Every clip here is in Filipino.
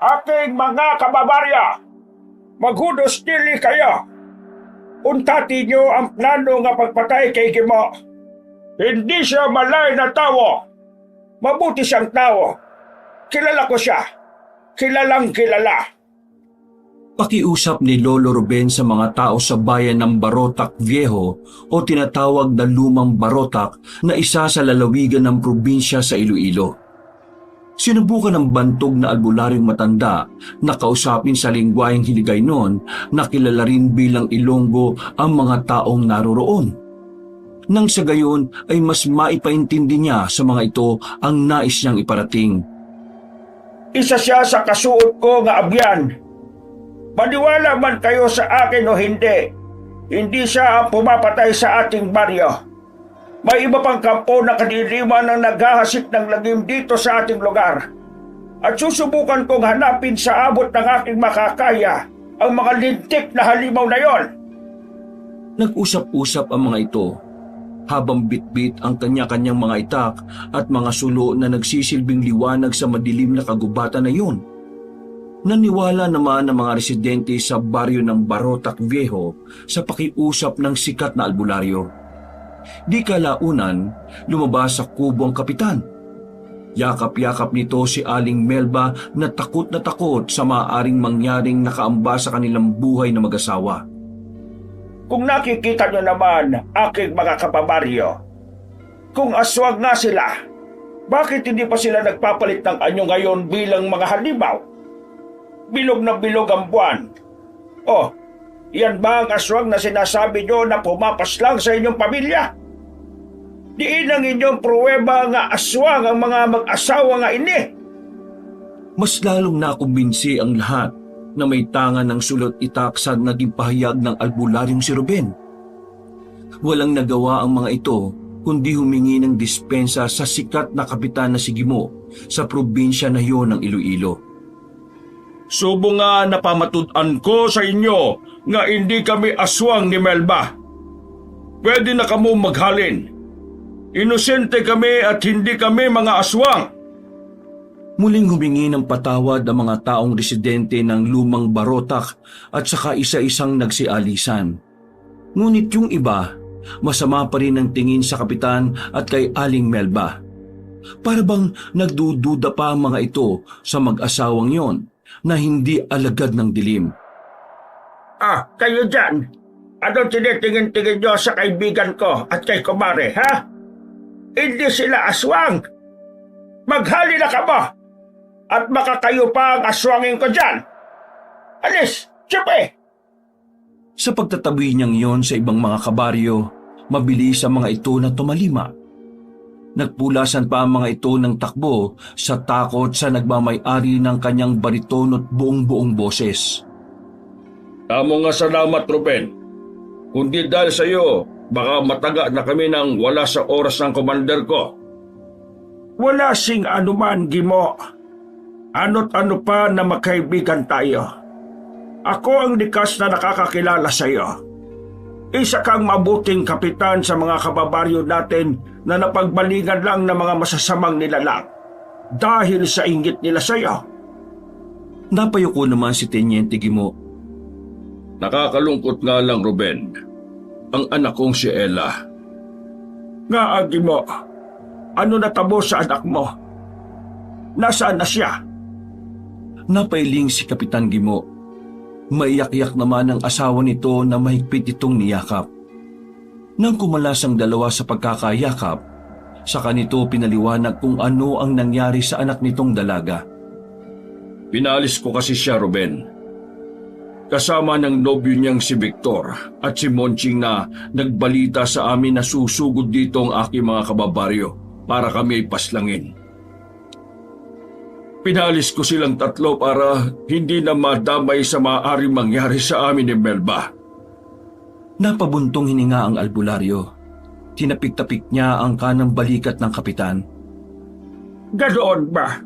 Aking mga kababarya, maghudos dili kayo. Untati nyo ang plano nga pagpatay kay Gimo. Hindi siya malay na tao. Mabuti siyang tao. Kilala ko siya. Kilalang kilala. Pakiusap ni Lolo Ruben sa mga tao sa bayan ng Barotac Viejo o tinatawag na Lumang Barotac na isa sa lalawigan ng probinsya sa Iloilo. Sinubukan ng bantog na albularyong matanda na kausapin sa lingwaheng Hiligaynon na kilala rin bilang Ilonggo ang mga taong naroroon. Nang sa gayon ay mas maipaintindi niya sa mga ito ang nais niyang iparating. Isa siya sa kasuot ko nga abyan. Maniwala man kayo sa akin o hindi, hindi siya ang pumapatay sa ating baryo. May iba pang kampo na kadiliman ang naghahasik ng lagim dito sa ating lugar. At susubukan kong hanapin sa abot ng aking makakaya ang mga lintik na halimaw na yon. Nag-usap-usap ang mga ito habang bitbit ang kanya-kanyang mga itak at mga sulo na nagsisilbing liwanag sa madilim na kagubatan na yun. Naniwala naman ang mga residente sa baryo ng Barotac Viejo sa pakiusap ng sikat na albularyo. Di kalaunan, lumabas sa kubo ang kapitan. Yakap-yakap nito si Aling Melba na takot sa maaaring mangyaring nakaamba sa kanilang buhay na mag-asawa. Kung nakikita nyo naman, aking mga kababaryo, kung aswang nga sila, bakit hindi pa sila nagpapalit ng anyo ngayon bilang mga halimaw? Bilog na bilog ang buwan. Oh, yan ba ang aswang na sinasabi nyo na pumapaslang sa inyong pamilya? Diin ang inyong pruweba nga aswang ang mga mag-asawa nga ini. Mas lalong nakumbinsi ang lahat na may tangan ng sulot itak sa naging pahayag ng albularyong si Ruben. Walang nagawa ang mga ito kundi humingi ng dispensa sa sikat na kapitan na si Gimo sa probinsya na yon ng Iloilo. Subo nga napamatudan ko sa inyo nga hindi kami aswang ni Melba. Pwede na kamo maghalin. Inosente kami at hindi kami mga aswang. Muling humingi ng patawad ang mga taong residente ng Lumang Barotac at saka isa-isang nagsialisan. Ngunit yung iba, masama pa rin ang tingin sa kapitan at kay Aling Melba. Para bang nagdududa pa ang mga ito sa mag-asawang yon na hindi alagad ng dilim. Kayo dyan. Anong tinitingin-tingin nyo sa kaibigan ko at kay kumare, ha? Hindi sila aswang. Maghali na ka mo. At baka kayo pa ang aswangin ko dyan. Alis, tsupi! Sa pagtatabi niyang yon sa ibang mga kabaryo, mabilis ang mga ito na tumalima. Nagpulasan pa ang mga ito ng takbo sa takot sa nagmamay-ari ng kanyang bariton at buong-buong boses. Tamo nga salamat, Ruben. Kundi dahil sa iyo, baka mataga na kami nang wala sa oras ng commander ko. Wala sing anuman, Gimo. Ano't ano pa na magkaibigan tayo. Ako ang likas na nakakakilala sa iyo. Isa kang mabuting kapitan sa mga kababaryo natin na napagbalingan lang ng mga masasamang nilalang dahil sa inggit nila sa iyo. Napayuko naman si Teniente Gimo. Nakakalungkot nga lang, Ruben. Ang anak kong si Ella. Nga, Gimo, ano natabo sa anak mo? Nasaan na siya? Napailing si Kapitan Gimo. Maiyak-iyak naman ang asawa nito na mahigpit itong niyakap. Nang kumalas ang dalawa sa pagkakayakap, saka nito pinaliwanag kung ano ang nangyari sa anak nitong dalaga. Pinalis ko kasi siya, Ruben. Kasama ng nobyo niyang si Victor at si Monching na nagbalita sa amin na susugod dito ang aking mga kababaryo para kami ay paslangin. Pinalis ko silang tatlo para hindi na madamay sa maaaring mangyari sa amin ni Melba. Napabuntong hininga ang albularyo. Tinapik-tapik niya ang kanang balikat ng kapitan. Ganoon ba?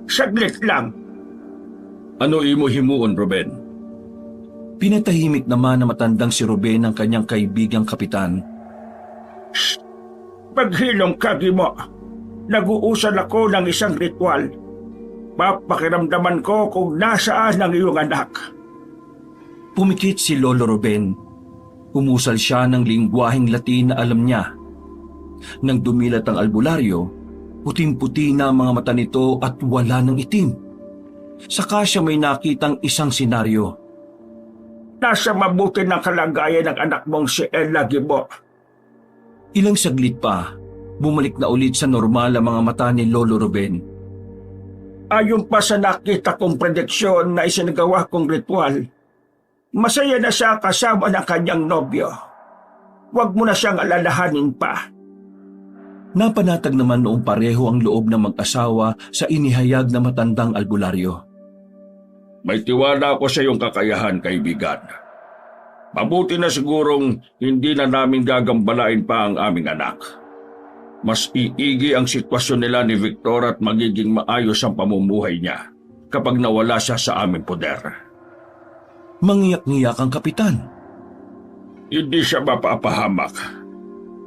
Saglit lang. Ano imo himuon, Ruben? Pinatahimik naman na matandang si Ruben ang kanyang kaibigang kapitan. Shh! Paghilong ka, Gimo. Nag-uusan ako ng isang ritual. Papakiramdaman ko kung nasaan ang iyong anak. Pumikit si Lolo Ruben. Umusal siya ng lingwaheng Latin na alam niya. Nang dumilat ang albularyo, puting-puti na ang mga mata nito at wala ng itim. Saka siya may nakitang isang senaryo. Nasa mabuti ng kalagayan ng anak mong si Ella Gibo. Ilang saglit pa, bumalik na ulit sa normal ang mga mata ni Lolo Ruben. Ayon pa sa nakita kong prediksyon na isinagawa kong ritual, masaya na siya kasama ng kanyang nobyo. Huwag mo na siyang alalahanin pa. Napanatag naman noong pareho ang loob ng mag-asawa sa inihayag na matandang albularyo. May tiwala ako sa iyong kakayahan, kaibigan. Mabuti na sigurong hindi na namin gagambalain pa ang aming anak. Mas iigi ang sitwasyon nila ni Victor at magiging maayos ang pamumuhay niya kapag nawala siya sa aming poder. Mangiyak-ngiyak ang kapitan. Hindi siya mapapahamak.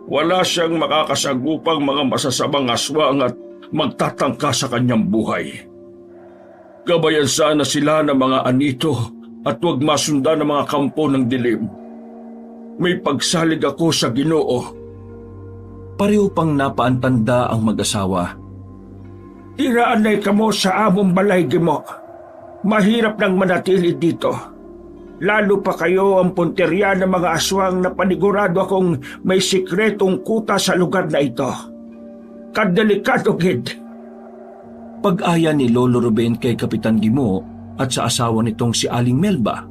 Wala siyang makakasagupang mga masasamang aswang at magtatangka sa kanyang buhay. Gabayan sana sila ng mga anito at huwag masundan ng mga kampo ng dilim. May pagsalig ako sa Ginoo. Pareho pang napaantanda ang mag-asawa. Iraanay ka mo sa among balay, Gimo. Mahirap nang manatili dito. Lalo pa kayo ang punteriya ng mga aswang na panigurado akong may sikretong kuta sa lugar na ito. Kadelikado, gid. Pag-aya ni Lolo Ruben kay Kapitan Gimo at sa asawa nitong si Aling Melba.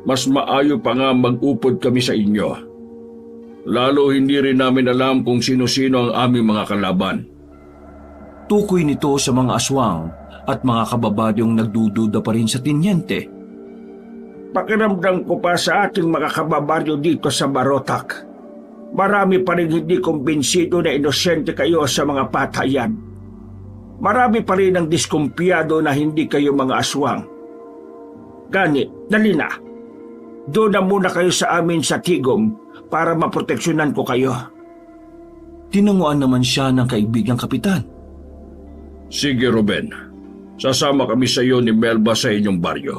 Mas maayo pa nga mag-upod kami sa inyo. Lalo hindi rin namin alam kung sino-sino ang aming mga kalaban. Tukoy nito sa mga aswang at mga kababadyong nagdududa pa rin sa tinyente. Pakiramdam ko pa sa ating mga kababaryo dito sa Barotac. Marami pa rin hindi kumbinsido na inosente kayo sa mga patayan. Marami pa rin ang diskumpiyado na hindi kayo mga aswang. Gani, dali na. Doon na muna kayo sa amin sa Tigom para maproteksyonan ko kayo. Tinanguan naman siya ng kaibigang kapitan. Sige, Ruben. Sasama kami sa iyo ni Melba sa inyong baryo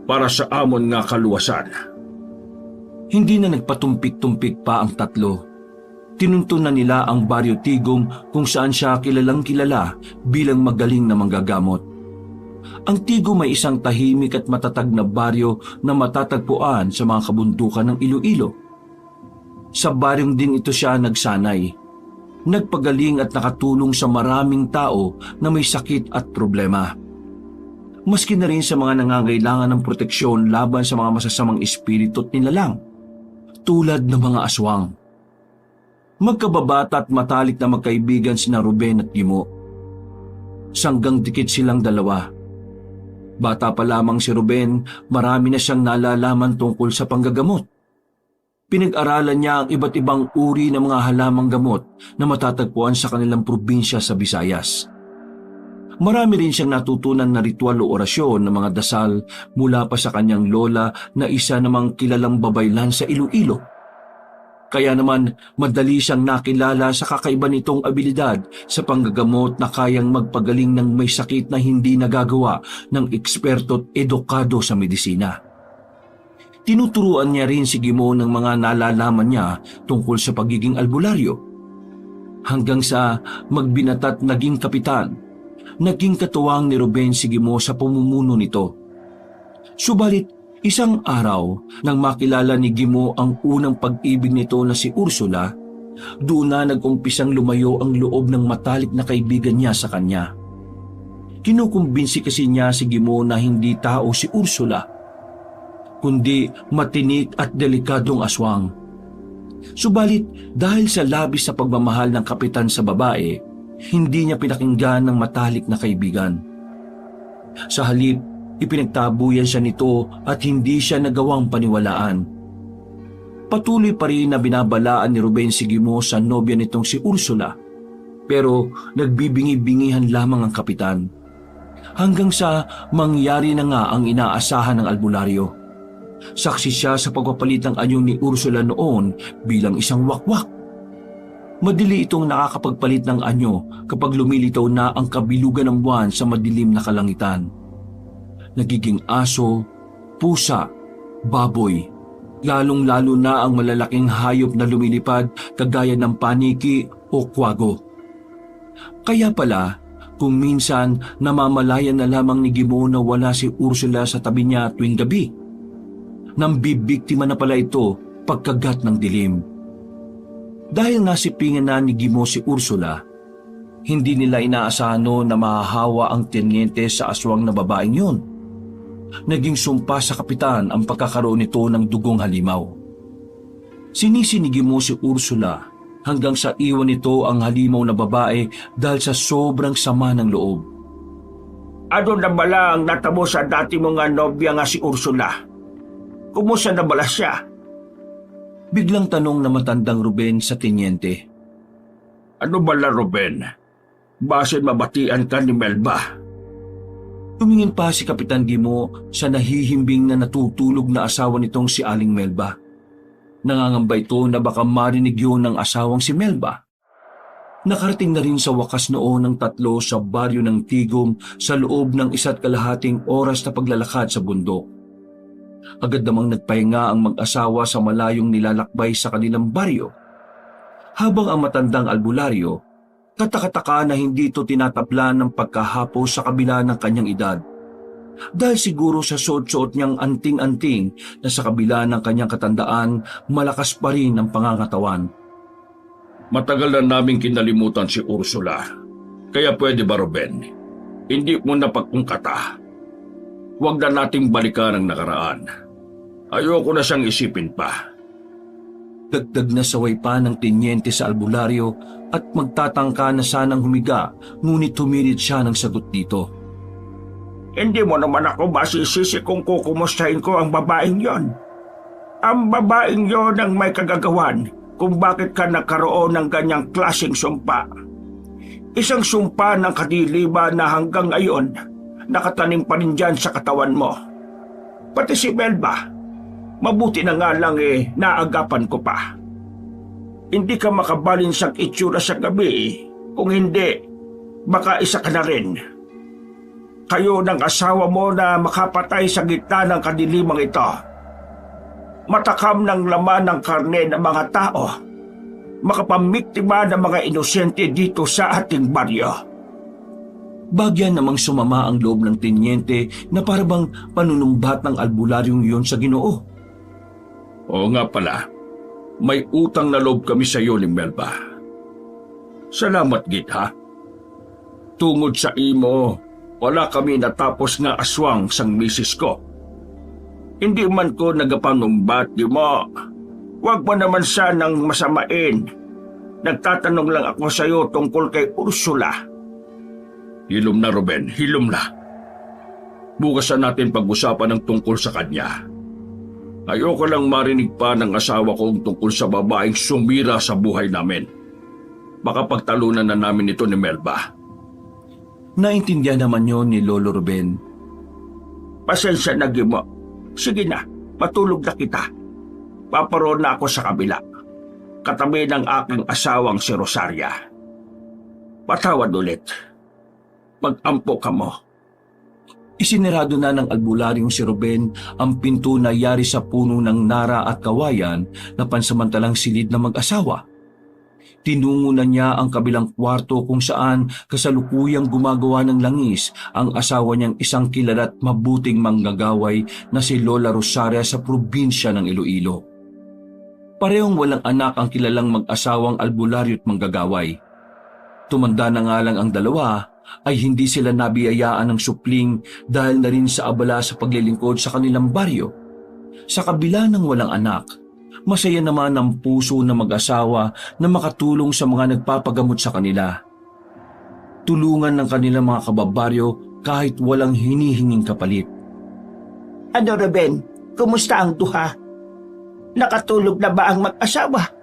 para sa amon nga kaluwasan. Hindi na nagpatumpik-tumpik pa ang tatlo. Tinunto na nila ang Baryo Tigom kung saan siya kilalang kilala bilang magaling na manggagamot. Ang Tigom ay isang tahimik at matatag na baryo na matatagpuan sa mga kabundukan ng Iloilo. Sa baryong din ito siya nagsanay. Nagpagaling at nakatulong sa maraming tao na may sakit at problema. Maski na rin sa mga nangangailangan ng proteksyon laban sa mga masasamang espiritu at nilalang, tulad ng mga aswang. Magkababata at matalik na magkaibigan sina Ruben at Gimo. Sanggang dikit silang dalawa. Bata pa lamang si Ruben, marami na siyang nalalaman tungkol sa panggagamot. Pinag-aralan niya ang iba't ibang uri ng mga halamang gamot na matatagpuan sa kanilang probinsya sa Visayas. Marami rin siyang natutunan na ritual o orasyon ng mga dasal mula pa sa kanyang lola na isa namang kilalang babaylan sa Iloilo. Kaya naman madali siyang nakilala sa kakaiba nitong abilidad sa panggagamot na kayang magpagaling ng may sakit na hindi nagagawa ng eksperto at edukado sa medisina. Tinuturuan niya rin si Gimo ng mga nalalaman niya tungkol sa pagiging albularyo. Hanggang sa magbinatat naging kapitan, naging katuwang ni Ruben si Gimo sa pamumuno nito. Subalit, isang araw, nang makilala ni Gimo ang unang pag-ibig nito na si Ursula, doon na nag-umpisang lumayo ang loob ng matalik na kaibigan niya sa kanya. Kinukumbinsi kasi niya si Gimo na hindi tao si Ursula, kundi matinik at delikadong aswang. Subalit dahil sa labis sa pagmamahal ng kapitan sa babae, hindi niya pinakinggan ng matalik na kaibigan. Sa halip, ipinagtabuyan siya nito at hindi siya nagawang paniwalaan. Patuloy pa rin na binabalaan ni Ruben si Gimo sa nobya nitong si Ursula, pero nagbibingi-bingihan lamang ang kapitan. Hanggang sa mangyari na nga ang inaasahan ng albularyo. Saksi siya sa pagpapalit ng anyo ni Ursula noon bilang isang wakwak. Madili itong nakakapagpalit ng anyo kapag lumilitaw na ang kabilugan ng buwan sa madilim na kalangitan. Nagiging aso, pusa, baboy, lalong-lalo na ang malalaking hayop na lumilipad kagaya ng paniki o kwago. Kaya pala, kung minsan namamalayan na lamang ni Gimo na wala si Ursula sa tabi niya tuwing gabi, nang bibiktima na pala ito pagkagat ng dilim. Dahil nasipingan na ni Gimo si Ursula, hindi nila inaasahan na mahahawa ang tenyente sa aswang na babaeng yun. Naging sumpa sa kapitan ang pagkakaroon nito ng dugong halimaw. Sinisi ni Gimo si Ursula hanggang sa iwan nito ang halimaw na babae dahil sa sobrang sama ng loob. Ano na bala ang natamo sa dati mong nobya nga si Ursula? Kumusta na bala siya? Biglang tanong na matandang Ruben sa tenyente. Ano bala, Ruben? Basin mabatian ka ni Melba? Tumingin pa si Kapitan Gimo sa nahihimbing na natutulog na asawa nitong si Aling Melba. Nangangamba ito na baka marinig yun ng asawang si Melba. Nakarating na rin sa wakas noon ng tatlo sa baryo ng Tigom sa loob ng 1.5 oras na paglalakad sa bundok. Agad namang nagpahinga ang mag-asawa sa malayong nilalakbay sa kanilang baryo. Habang ang matandang albularyo, katakataka na hindi ito tinatablan ng pagkahapo sa kabila ng kanyang edad. Dahil siguro sa suot-suot niyang anting-anting na sa kabila ng kanyang katandaan, malakas pa rin ang pangangatawan. Matagal na naming kinalimutan si Ursula. Kaya pwede ba, Ruben? Hindi mo napagkungkata. Huwag na nating balikan ang nakaraan. Ayoko na siyang isipin pa. Dagdag na saway pa ng tenyente sa albularyo at magtatangka na sanang humiga, ngunit humirit siya ng sagot dito. Hindi mo naman ako masisisi kung kukumustahin ko ang babaeng yon. Ang babaeng yon ang may kagagawan kung bakit ka nagkaroon ng ganyang klaseng sumpa. Isang sumpa ng kadiliba na hanggang ngayon nakatanim pa rin dyan sa katawan mo. Pati si Melba, mabuti na nga lang naagapan ko pa. Hindi ka makabalin sa itsura sa gabi, kung hindi, baka isa ka na rin. Kayo ng asawa mo na makapatay sa gitna ng kadilimang ito. Matakam ng laman ng karne ng mga tao, makapamiktima ng mga inosente dito sa ating baryo. Bagyan namang sumama ang loob ng tenyente na parabang panunumbat ng albularyong yun sa Ginoo. Oo nga pala, may utang na loob kami sa iyo ni Melba. Salamat, Git, ha? Tungod sa imo, wala kami natapos nga aswang sang misis ko. Hindi man ko nagapanumbat, di mo. Huwag mo naman sanang masamain. Nagtatanong lang ako sa iyo tungkol kay Ursula. Hilom na, Ruben, hilom na. Bukas na natin pag-usapan ng tungkol sa kanya. Ayoko lang marinig pa ng asawa kong tungkol sa babaeng sumira sa buhay namin. Baka pagtalunan na namin ito ni Melba. Naintindihan naman yon ni Lolo Ruben. Pasensya na, Gimo. Sige na, patulog na kita. Paparoon na ako sa kabila. Katabi ng aking asawang si Rosaria. Patawad ulit. Pag-ampo ka mo. Isinirado na ng albularyong si Ruben ang pinto na yari sa puno ng nara at kawayan na pansamantalang silid na mag-asawa. Tinungo na niya ang kabilang kwarto kung saan kasalukuyang gumagawa ng langis ang asawa niyang isang kilala't mabuting manggagaway na si Lola Rosaria sa probinsya ng Iloilo. Parehong walang anak ang kilalang mag-asawang albularyo't manggagaway. Tumanda na nga lang ang dalawa ay hindi sila nabiyayaan ng supling dahil na rin sa abala sa paglilingkod sa kanilang baryo. Sa kabila ng walang anak, masaya naman ang puso ng mag-asawa na makatulong sa mga nagpapagamot sa kanila. Tulungan ng kanilang mga kababaryo kahit walang hinihinging kapalit. Ano, Ruben? Kumusta ang duha? Nakatulog na ba ang mag-asawa?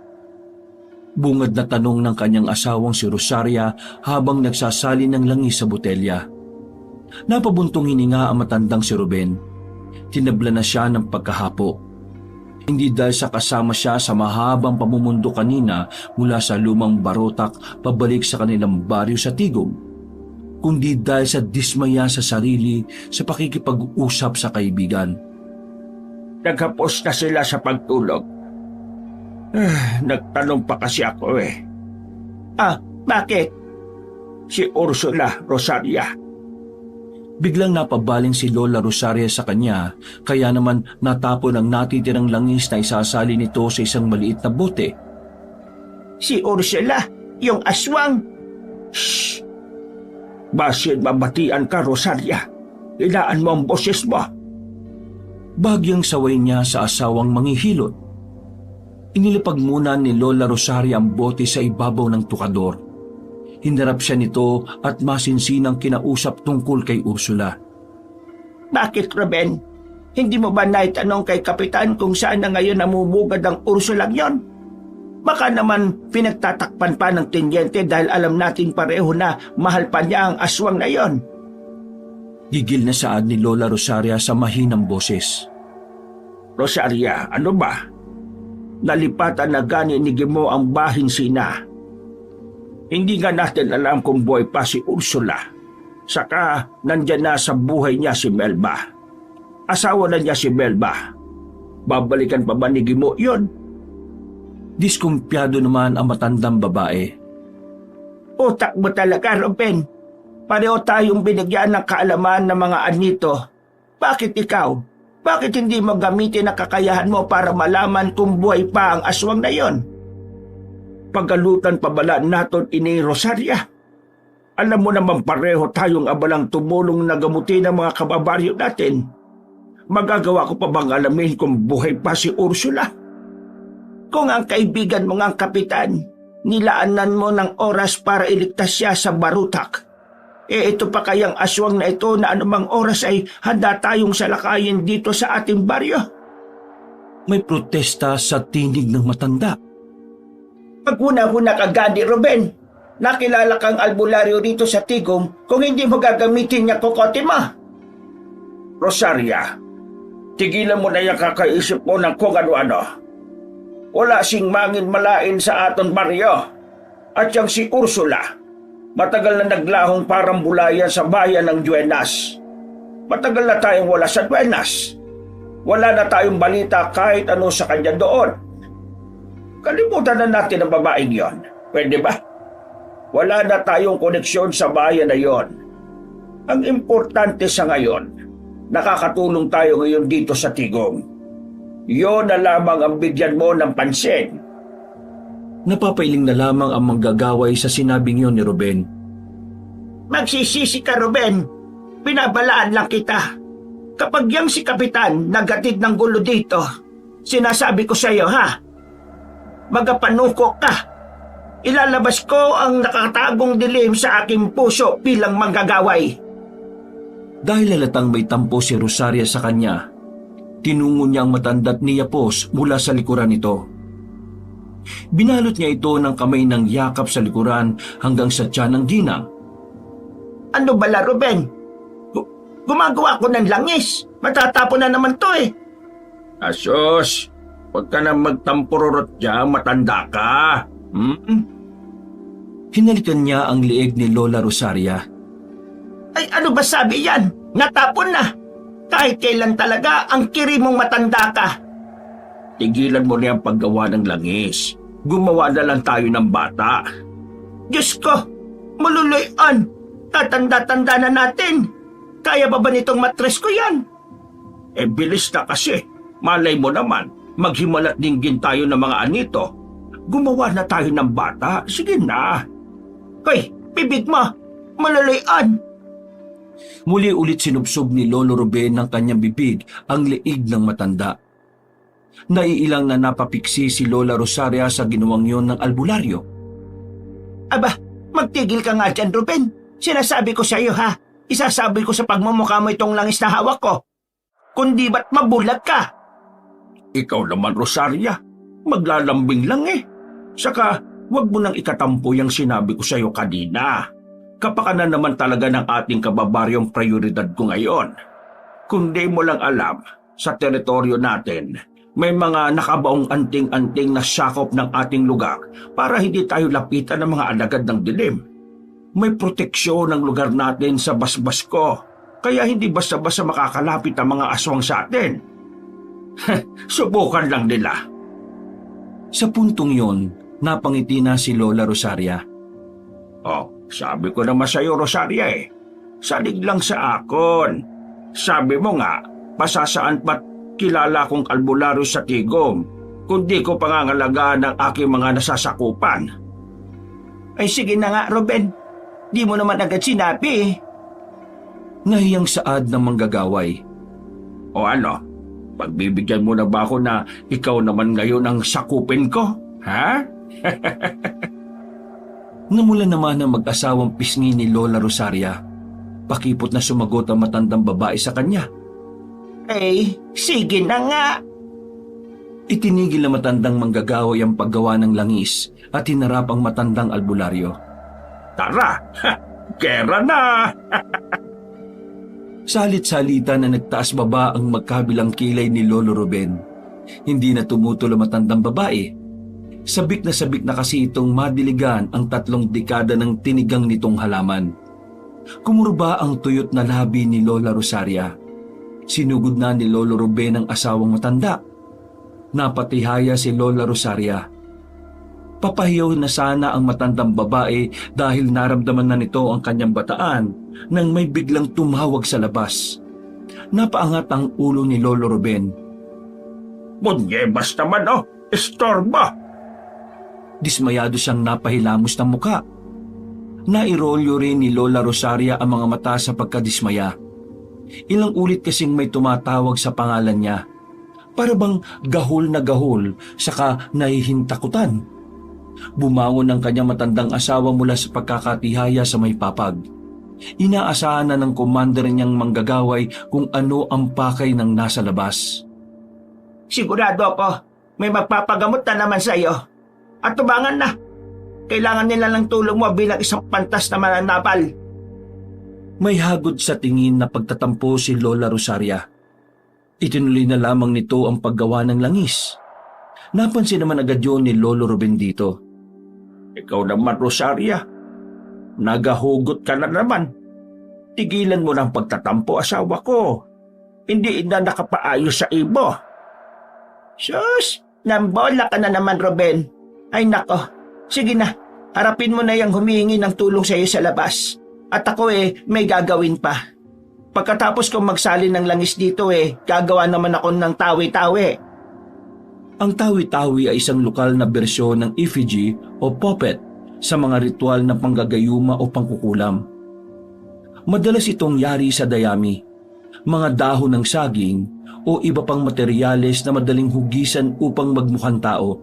Bungad na tanong ng kanyang asawang si Rosaria habang nagsasali ng langis sa botelya. Napabuntong hininga ang matandang si Ruben. Tinabla na siya ng pagkahapo. Hindi dahil sa kasama siya sa mahabang pamumundo kanina mula sa lumang barotak pabalik sa kanilang baryo sa Tigom, kundi dahil sa dismaya sa sarili sa pakikipag-usap sa kaibigan. Naghapos na sila sa pagtulog. Nagtanong pa kasi ako eh. Bakit? Si Ursula Rosaria. Biglang napabaling si Lola Rosaria sa kanya, kaya naman natapon ang natitirang langis na isasali nito sa isang maliit na bote. Si Ursula, yung aswang. Shh! Basin mabatian ka, Rosaria. Ilaan mo ang boses mo. Bagyang saway niya sa asawang manghihilot. Inilipag muna ni Lola Rosaria ang bote sa ibabaw ng tukador. Hinarap siya nito at masinsinang kinausap tungkol kay Ursula. Bakit, Ruben? Hindi mo ba naitanong kay Kapitan kung saan na ngayon namumugad ang Ursula yon? Baka naman pinagtatakpan pa ng tenyente dahil alam nating pareho na mahal pa niya ang aswang na yon. Gigil na saad ni Lola Rosaria sa mahinang boses. Rosaria, ano ba? Nalipatan na gani ni Gimo ang bahing sina. Hindi nga natin alam kung buhay pa si Ursula. Saka nandyan na sa buhay niya si Melba. Asawa na niya si Melba. Babalikan pa ba ni Gimo yun? Diskumpiyado naman ang matandang babae. Utak mo talaga, Ruben. Pareho tayong binigyan ng kaalaman ng mga anito. Bakit ikaw? Bakit hindi mo gamitin ang kakayahan mo para malaman kung buhay pa ang aswang na yon? Pagalutan pabala naton ini Rosaria. Alam mo naman pareho tayong abalang tumulong na gamutin ang mga kababaryo natin. Magagawa ko pa bang alamin kung buhay pa si Ursula? Kung ang kaibigan mo ngang kapitan, nilaanan mo ng oras para iligtas siya sa barutak, ito pa kayang aswang na ito na anumang oras ay handa tayong salakayin dito sa ating baryo? May protesta sa tinig ng matanda. Maghuna-huna ka, Gandhi, Ruben. Nakilala kang albularyo rito sa Tigom kung hindi mo gagamitin niya kokote mo. Rosaria, tigilan mo na yung kakaisip mo ng kung ano-ano. Wala sing mangin malain sa aton baryo. At yung si Ursula, matagal na naglahong parang bulayan sa bayan ng Duenas. Matagal na tayong wala sa Duenas. Wala na tayong balita kahit ano sa kanya doon. Kalimutan na natin ang babaeng yon. Pwede ba? Wala na tayong koneksyon sa bayan na yon. Ang importante sa ngayon, nakakatulong tayo ngayon dito sa Tigom. Yon na lamang ang bigyan mo ng pansin. Napapailing na lamang ang manggagaway sa sinabing yon ni Ruben. Magsisisi ka, Ruben. Pinabalaan lang kita. Kapag yang si Kapitan nagatid ng gulo dito, sinasabi ko sa iyo, ha? Magapanukok ka. Ilalabas ko ang nakatagong dilim sa aking puso bilang manggagaway. Dahil halatang may tampo si Rosaria sa kanya, tinungo niya ang matanda't niyapos mula sa likuran nito. Binalot niya ito ng kamay ng yakap sa likuran hanggang sa tiyan ng ginang. Ano bala, Ruben? Gumagawa ko ng langis. Matatapon na naman to eh. Asos, huwag ka na magtampururot dyan, matanda ka. Hinalikan niya ang lieg ni Lola Rosaria. Ay, ano ba sabi yan? Natapon na. Kahit kailan talaga ang kiri mong matanda ka. Tigilan mo na ang paggawa ng langis. Gumawa na lang tayo ng bata. Diyos ko, maluluyan. Tatanda-tanda na natin. Kaya ba nitong matres ko yan? Bilis na kasi. Malay mo naman, maghimalat dinggin tayo ng mga anito. Gumawa na tayo ng bata. Sige na. Hoy, bibig mo. Maluluyan. Muli ulit sinubsob ni Lolo Ruben ng kanyang bibig ang liig ng matanda. Naiilang na napapiksi si Lola Rosaria sa ginawang yon ng albularyo. Aba, magtigil ka nga dyan, Ruben. Sinasabi ko sa iyo, ha? Isasabi ko sa pagmumukha mo itong langis na hawak ko. Kundi ba't mabulag ka? Ikaw naman, Rosaria. Maglalambing lang eh. Saka, wag mo nang ikatampo yung sinabi ko sa iyo kanina. Kapakanan naman talaga ng ating kababaryong prioridad ko ngayon. Kung di mo lang alam, sa teritoryo natin, may mga nakabaong anting-anting na sakop ng ating lugar para hindi tayo lapitan ng mga alagad ng dilim. May proteksyon ng lugar natin sa basbasko, kaya hindi basta-basta makakalapit ang mga aswang sa atin. Subukan lang nila. Sa puntong yon, napangiti na si Lola Rosaria. Oh, sabi ko naman sa'yo, Rosaria salig lang sa akon. Sabi mo nga, pasasaan ba't kilala kong albularyo sa tigom, kundi ko pangangalagaan ng aking mga nasasakupan. Ay sige na nga, Ruben. Di mo naman agad sinabi. Nahiyang saad ng manggagaway. O ano, pagbibigyan mo na ba ako na ikaw naman ngayon ang sakupin ko? Ha? Namula naman ang mag-asawang pisngi ni Lola Rosaria. Pakipot na sumagot ang matandang babae sa kanya. Sige na nga. Itinigil na matandang manggagaway ang paggawa ng langis at hinarap ang matandang albularyo. Tara, kera na! Salit-salita na nagtaas baba ang magkabilang kilay ni Lolo Ruben. Hindi na tumutol ang matandang babae. Sabik na kasi itong madiligan ang 3 dekada ng tinigang nitong halaman. Kumurba ang tuyot na labi ni Lola Rosaria. Sinugod na ni Lolo Ruben ang asawang matanda. Napatihaya si Lola Rosaria. Papahiyaw na sana ang matandang babae dahil naramdaman na nito ang kanyang bataan nang may biglang tumawag sa labas. Napaangat ang ulo ni Lolo Ruben. Bunyebas naman estorba! Dismayado siyang napahilamos ng muka. Nairolyo rin ni Lola Rosaria ang mga mata sa pagkadismaya. Ilang ulit kasing may tumatawag sa pangalan niya. Para bang gahol na gahol, saka nahihintakutan. Bumangon ang kanyang matandang asawa mula sa pagkakatihaya sa may papag. Inaasahan na ng commander niyang manggagaway kung ano ang pakay ng nasa labas. Sigurado ako, may magpapagamot na naman sa iyo. At tubangan na. Kailangan nila ng tulong mo bilang isang pantas na mananapal. May hagod sa tingin na pagtatampo si Lola Rosaria. Itinuloy na lamang nito ang paggawa ng langis. Napansin naman agad yun ni Lolo Ruben dito. Ikaw naman, Rosaria. Nagahugot ka na naman. Tigilan mo ng pagtatampo, asawa ko. Hindi na nakapaayos sa ibo. Sus, nambola ka na naman, Ruben. Ay nako, sige na. Harapin mo na yung humihingi ng tulong sa iyo sa labas. At ako may gagawin pa. Pagkatapos kong magsali ng langis dito gagawa naman ako ng tawi-tawi. Ang tawi-tawi ay isang lokal na bersyon ng effigy o puppet sa mga ritual na panggagayuma o pangkukulam. Madalas itong yari sa dayami, mga dahon ng saging o iba pang materyales na madaling hugisan upang magmukhang tao.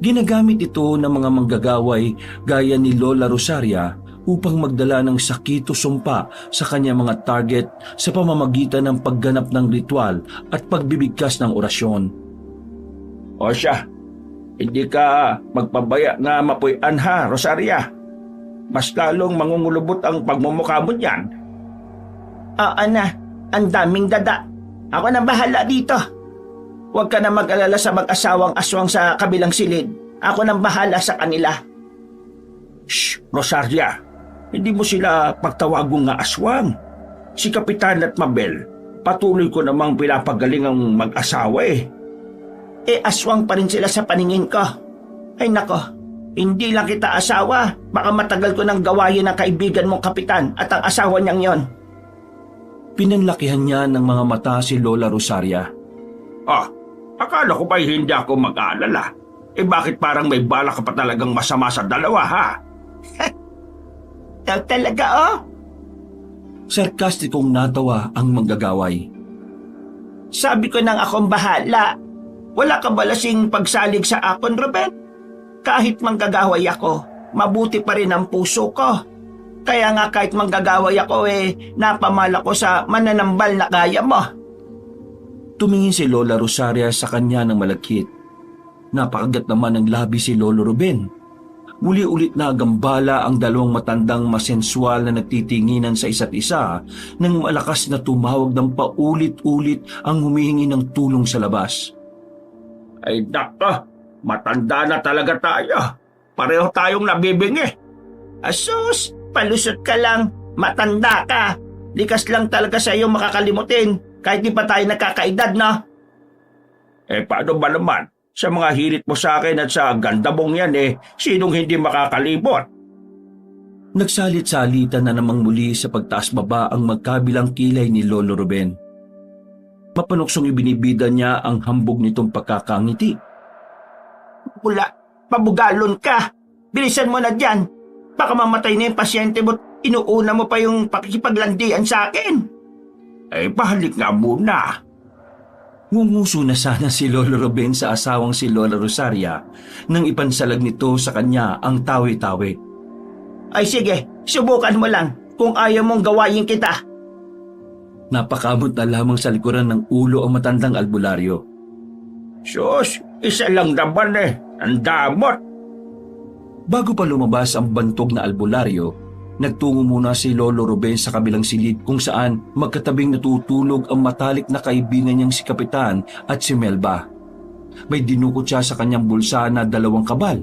Ginagamit ito ng mga manggagaway gaya ni Lola Rosaria upang magdala ng sakit o sumpa sa kanyang mga target sa pamamagitan ng pagganap ng ritual at pagbibigkas ng orasyon. O siya, hindi ka magpabaya na mapuyan ha, Rosaria. Mas lalong mangungulubot ang pagmumukha mo niyan. Na, ang daming dada. Ako na bahala dito. Huwag ka na mag-alala sa mag-asawang aswang sa kabilang silid. Ako nang bahala sa kanila. Shh, Rosaria. Hindi mo sila pagtawagong nga aswang. Si Kapitan at Mabel, patuloy ko namang pinapagaling ang mag-asawa Aswang pa rin sila sa paningin ko. Ay nako, hindi lang kita asawa. Baka matagal ko nang gawayin ang kaibigan mong kapitan at ang asawa niyang yon. Pinanlakihan niya ng mga mata si Lola Rosaria. Akala ko ba hindi ako mag-aalala? Bakit parang may bala ka pa talagang masama sa dalawa ha? Talaga Sarkastikong natawa ang manggagaway. Sabi ko nang akong bahala. Wala ka ba lasing pagsalig sa akon, Ruben? Kahit manggagaway ako, mabuti pa rin ang puso ko. Kaya nga kahit manggagaway ako napamala ko sa mananambal na kaya mo. Tumingin si Lola Rosaria sa kanya ng malagkit. Napakagat naman ng labi si Lolo Ruben. Muli ulit na gambala ang dalawang matandang masensual na nagtitinginan sa isa't isa nang malakas na tumawag ng paulit-ulit ang humihingi ng tulong sa labas. Ay nako, matanda na talaga tayo. Pareho tayong nabibingi. Asus, palusot ka lang. Matanda ka. Likas lang talaga sa iyo makakalimutin kahit di pa tayo nakakaedad, no? Paano ba naman? Sa mga hirit mo sa akin at sa ganda mong yan sinong hindi makakalimot? Nagsalit-salitan na namang muli sa pagtaas-baba ang magkabilang kilay ni Lolo Ruben. Mapanuksong ibinibida niya ang hambog nitong pagkakangiti. Wala, pabugalon ka. Bilisan mo na dyan. Baka mamatay na yung pasyente mo. Inuuna mo pa yung pakikipaglandian sa akin. Pahalik nga muna. Ngunguso na sana si Lolo Ruben sa asawang si Lola Rosaria nang ipansalag nito sa kanya ang tawi-tawi. Ay sige, subukan mo lang kung ayaw mong gawain kita. Napakamot na lamang sa likuran ng ulo ang matandang albularyo. Sus, isa lang naman ang damot. Bago pa lumabas ang bantog na albularyo, nagtungo muna si Lolo Ruben sa kabilang silid kung saan magkatabing natutulog ang matalik na kaibigan niyang si Kapitan at si Melba. May dinukot siya sa kanyang bulsa na 2 kabal.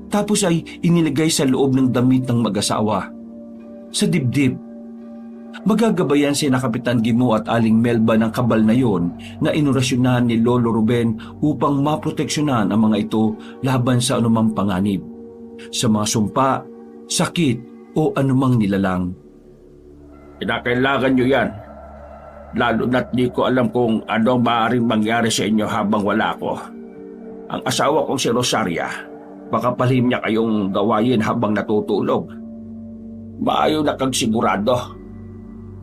Tapos ay inilagay sa loob ng damit ng mag-asawa. Sa dibdib, magagabayan si na Kapitan Gimo at Aling Melba ng kabal na yon na inorasyonan ni Lolo Ruben upang maproteksyonan ang mga ito laban sa anumang panganib, sa mga sumpa, sakit o anumang nilalang. Kinakailangan nyo yan. Lalo na't di ko alam kung ano ang maaaring mangyari sa inyo habang wala ko. Ang asawa kong si Rosaria, baka palihim niya kayong gawain habang natutulog. Maayo na kang sigurado.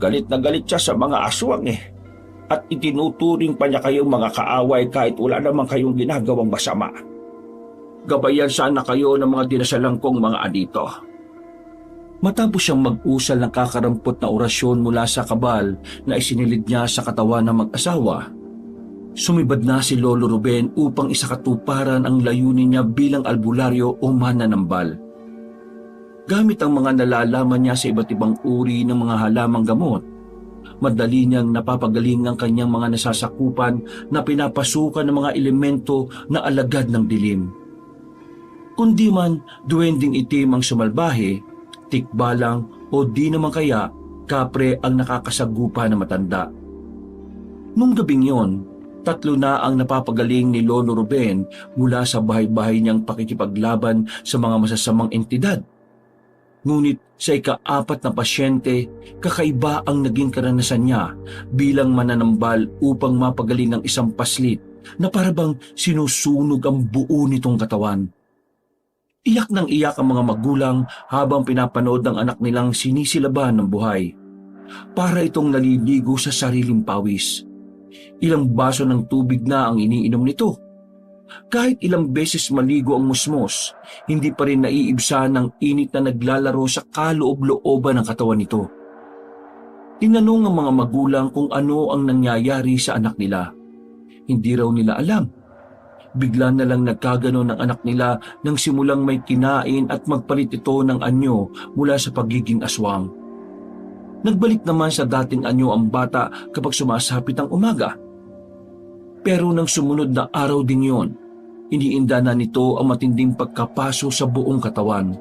Galit na galit siya sa mga aswang at itinuturing pa niya kayong mga kaaway kahit wala namang kayong ginagawang masama. Gabayan sana kayo ng mga dinasalang kong mga adito. Matapos siyang mag-usal ng kakarampot na orasyon mula sa kabal na isinilid niya sa katawan ng mag-asawa, sumibad na si Lolo Ruben upang isakatuparan ang layunin niya bilang albularyo o mananambal. Gamit ang mga nalalaman niya sa iba't ibang uri ng mga halamang gamot, madali niyang napapagaling ang kanyang mga nasasakupan na pinapasukan ng mga elemento na alagad ng dilim. Kundi man duwending itim ang sumalbahe, tikbalang o di naman kaya kapre ang nakakasagupa na matanda. Nung gabing yon, 3 na ang napapagaling ni Lolo Ruben mula sa bahay-bahay niyang pakikipaglaban sa mga masasamang entidad. Ngunit sa ika-4 na pasyente, kakaiba ang naging karanasan niya bilang mananambal upang mapagaling ng isang paslit na parabang sinusunog ang buo nitong katawan. Iyak ng iyak ang mga magulang habang pinapanood ng anak nilang sinisilaban ng buhay. Para itong naliligo sa sariling pawis. Ilang baso ng tubig na ang iniinom nito. Kahit ilang beses maligo ang musmos, hindi pa rin naiibsa ng init na naglalaro sa kaloob-looban ng katawan nito. Tinanong ang mga magulang kung ano ang nangyayari sa anak nila. Hindi raw nila alam. Bigla na lang nagkaganon ang anak nila nang simulang may kinain at magpalit ito ng anyo mula sa pagiging aswang. Nagbalik naman sa dating anyo ang bata kapag sumasapit ang umaga. Pero nang sumunod na araw din yon, iniinda na nito ang matinding pagkapaso sa buong katawan.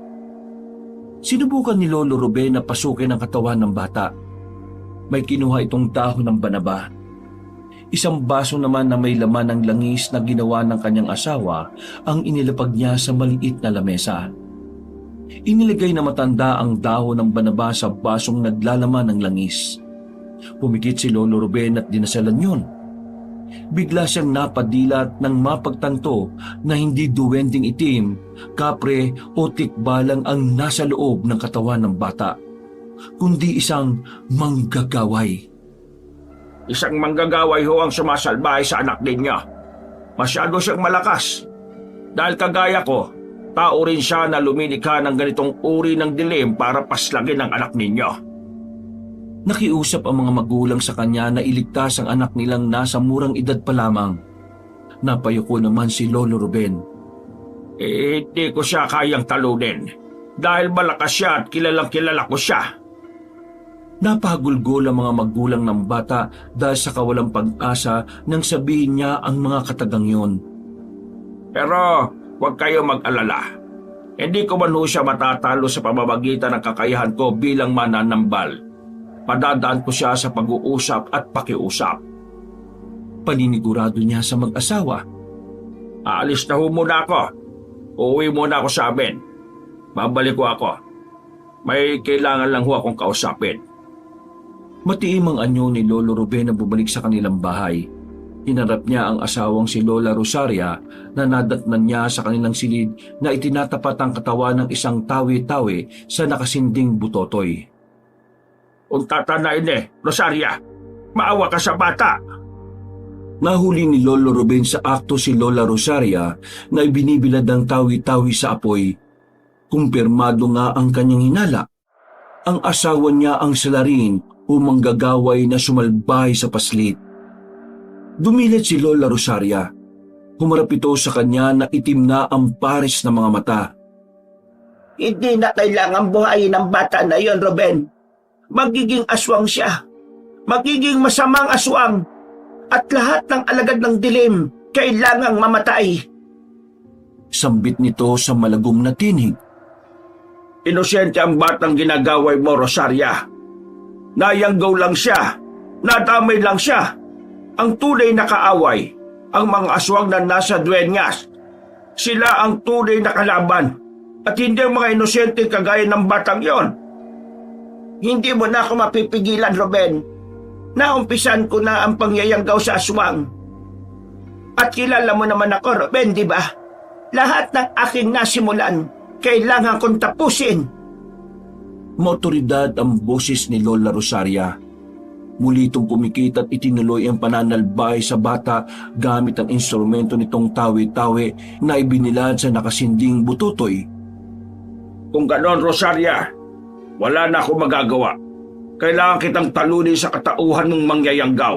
Sinubukan ni Lolo Ruben na pasukin ang katawan ng bata. May kinuha itong dahon ng banaba. Isang baso naman na may laman ng langis na ginawa ng kanyang asawa ang inilapag niya sa maliit na lamesa. Inilagay na matanda ang dahon ng banaba sa basong naglalaman ng langis. Pumikit si Lolo Ruben at dinasalan yun. Bigla siyang napadilat nang mapagtanto na hindi duwending itim, kapre o tikbalang ang nasa loob ng katawan ng bata, kundi isang manggagaway. Isang manggagaway ho ang sumasalbahe sa anak ninyo. Masyado siyang malakas. Dahil kagaya ko, tao rin siya na lumilikha ng ganitong uri ng dilim para paslagin ang anak ninyo. Nakiusap ang mga magulang sa kanya na iligtas ang anak nilang nasa murang edad pa lamang. Napayuko naman si Lolo Ruben. Hindi ko siya kayang talunin. Dahil malakas siya at kilalang kilala ko siya. Napagulgol ang mga magulang ng bata dahil sa kawalang pag-asa nang sabihin niya ang mga katagang yon. Pero huwag kayo mag-alala. Hindi ko man ho siya matatalo sa pamamagitan ng kakayahan ko bilang mananambal. Padadaan ko siya sa pag-uusap at pakiusap. Paninigurado niya sa mag-asawa. Aalis na ho muna ako. Uuwi muna ako sa amin. Babalik ko ako. May kailangan lang ho akong kausapin. Matiim ang anyo ni Lolo Ruben na bumalik sa kanilang bahay. Hinarap niya ang asawang si Lola Rosaria na nadatnan niya sa kanilang silid na itinatapat ang katawan ng isang tawi-tawi sa nakasinding butotoy. Untata na Rosaria, maawa ka sa bata. Nahuli ni Lolo Ruben sa akto si Lola Rosaria na ibinibilad ang tawi-tawi sa apoy. Kumpirmado nga ang kanyang hinala. Ang asawa niya ang salarin o manggagaway na sumalbay sa paslit. Dumilit si Lola Rosaria. Humarap ito sa kanya na itim na ang pares ng mga mata. Hindi na kailangan buhayin ang bata na yon, Ruben. Magiging aswang siya. Magiging masamang aswang. At lahat ng alagad ng dilim kailangang mamatay. Sambit nito sa malagom na tinig. Inosente ang batang ginagaway mo, Rosaria. Nayanggaw lang siya. Nadamay lang siya. Ang tunay na kaaway, ang mga aswang na nasa duenyas. Sila ang tunay na kalaban. At hindi ang mga inosente kagaya ng batang yon. Hindi mo na ako mapipigilan, Ruben. Naumpisan ko na ang pangyayanggaw sa aswang. At kilala mo naman ako, Ruben, di ba? Lahat ng aking nasimulan, kailangan kong tapusin. Mautoridad ang boses ni Lola Rosaria. Muli itong pumikit at itinuloy ang pananalbay sa bata gamit ang instrumento nitong tawi-tawi na ibinilad sa nakasinding bututoy. Kung ganon, Rosaria, wala na akong magagawa. Kailangan kitang talunin sa katauhan mong mangyayanggaw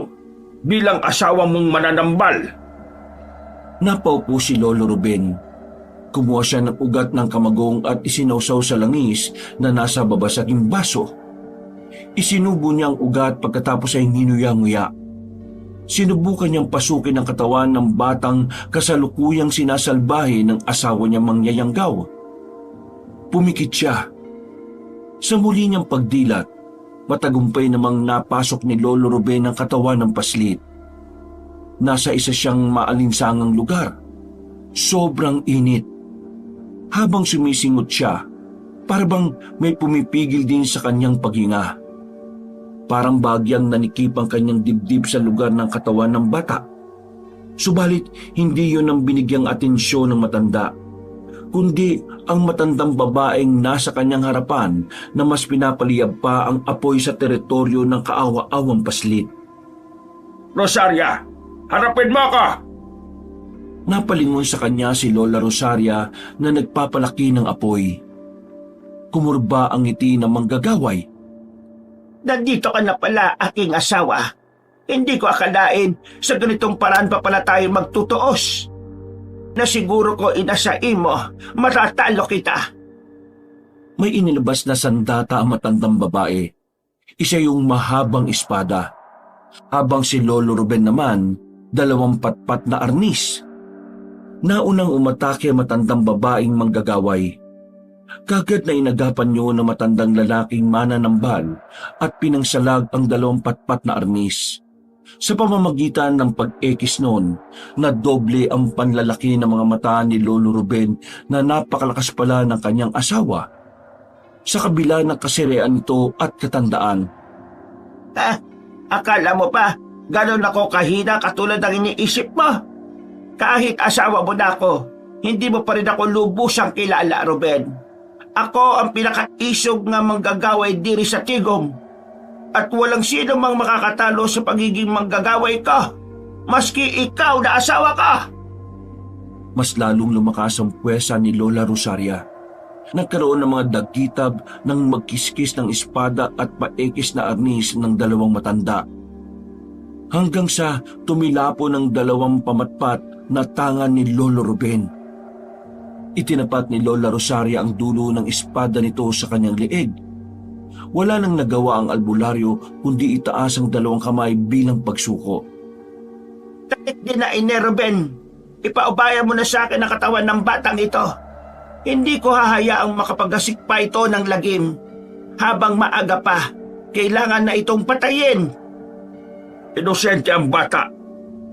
bilang asawa mong mananambal. Napaupo si Lolo Ruben. Kumuha siya ng ugat ng kamagong at isinawsaw sa langis na nasa babasaging baso. Isinubo niya ang ugat pagkatapos ay hinuyang-nguya. Sinubukan niyang pasukin ang katawan ng batang kasalukuyang sinasalbahe ng asawa niyang mangyayanggaw. Pumikit siya. Sa muli niyang pagdilat, matagumpay namang napasok ni Lolo Ruben ang katawan ng paslit. Nasa isa siyang maalinsangang lugar. Sobrang init. Habang sumisingot siya, parang may pumipigil din sa kanyang paghinga. Parang bagyang nanikip ang kanyang dibdib sa lugar ng katawan ng bata. Subalit, hindi yun ang binigyang atensyon ng matanda, kundi ang matandang babaeng nasa kanyang harapan na mas pinapaliyab pa ang apoy sa teritoryo ng kaawa-awang paslit. Rosaria, harapin mo ako! Napalingon sa kanya si Lola Rosaria na nagpapalaki ng apoy. Kumurba ang ngiti ng manggagaway. Nandito ka na pala, aking asawa. Hindi ko akalain sa ganitong paraan pa pala tayo magtutuos. Na siguro ko inasain mo, matatalo kita. May inilabas na sandata ang matandang babae. Isa yung mahabang espada. Habang si Lolo Ruben naman, 2 patpat na arnis. Naunang umatake ang matandang babaeng manggagaway. Kagad na inagapan niyo ng matandang lalaking mananambal at pinangsalag ang 2 patpat na arnis. Sa pamamagitan ng pag-ekis noon, nadoble ang panlalaki ng mga mata ni Lolo Ruben na napakalakas pala ng kanyang asawa. Sa kabila ng kasirean nito at katandaan. Akala mo pa, ganon ako kahina katulad ng iniisip mo? Kahit asawa mo na ako, hindi mo pa rin ako lubusang kilala, Ruben. Ako ang pinakaisog nga manggagaway diri sa Tigom. At walang sino mang makakatalo sa pagiging manggagaway ka, maski ikaw na asawa ka. Mas lalong lumakas ang puwersa ni Lola Rosaria. Nagkaroon ng mga dagkitab ng magkiskis ng espada at paekis na arnis ng 2 matanda. Hanggang sa tumilapo ng 2 pamatpat na tangan ni Lolo Ruben. Itinapat ni Lola Rosaria ang dulo ng espada nito sa kanyang liig. Wala nang nagawa ang albularyo kundi itaas ang 2 kamay bilang pagsuko. Kahit dinain ni Ruben, Ipaubaya mo na sa akin ang katawan ng batang ito. Hindi ko hahayaang makapagasik pa ito ng lagim. Habang maaga pa, kailangan na itong patayin. Inosente ang bata.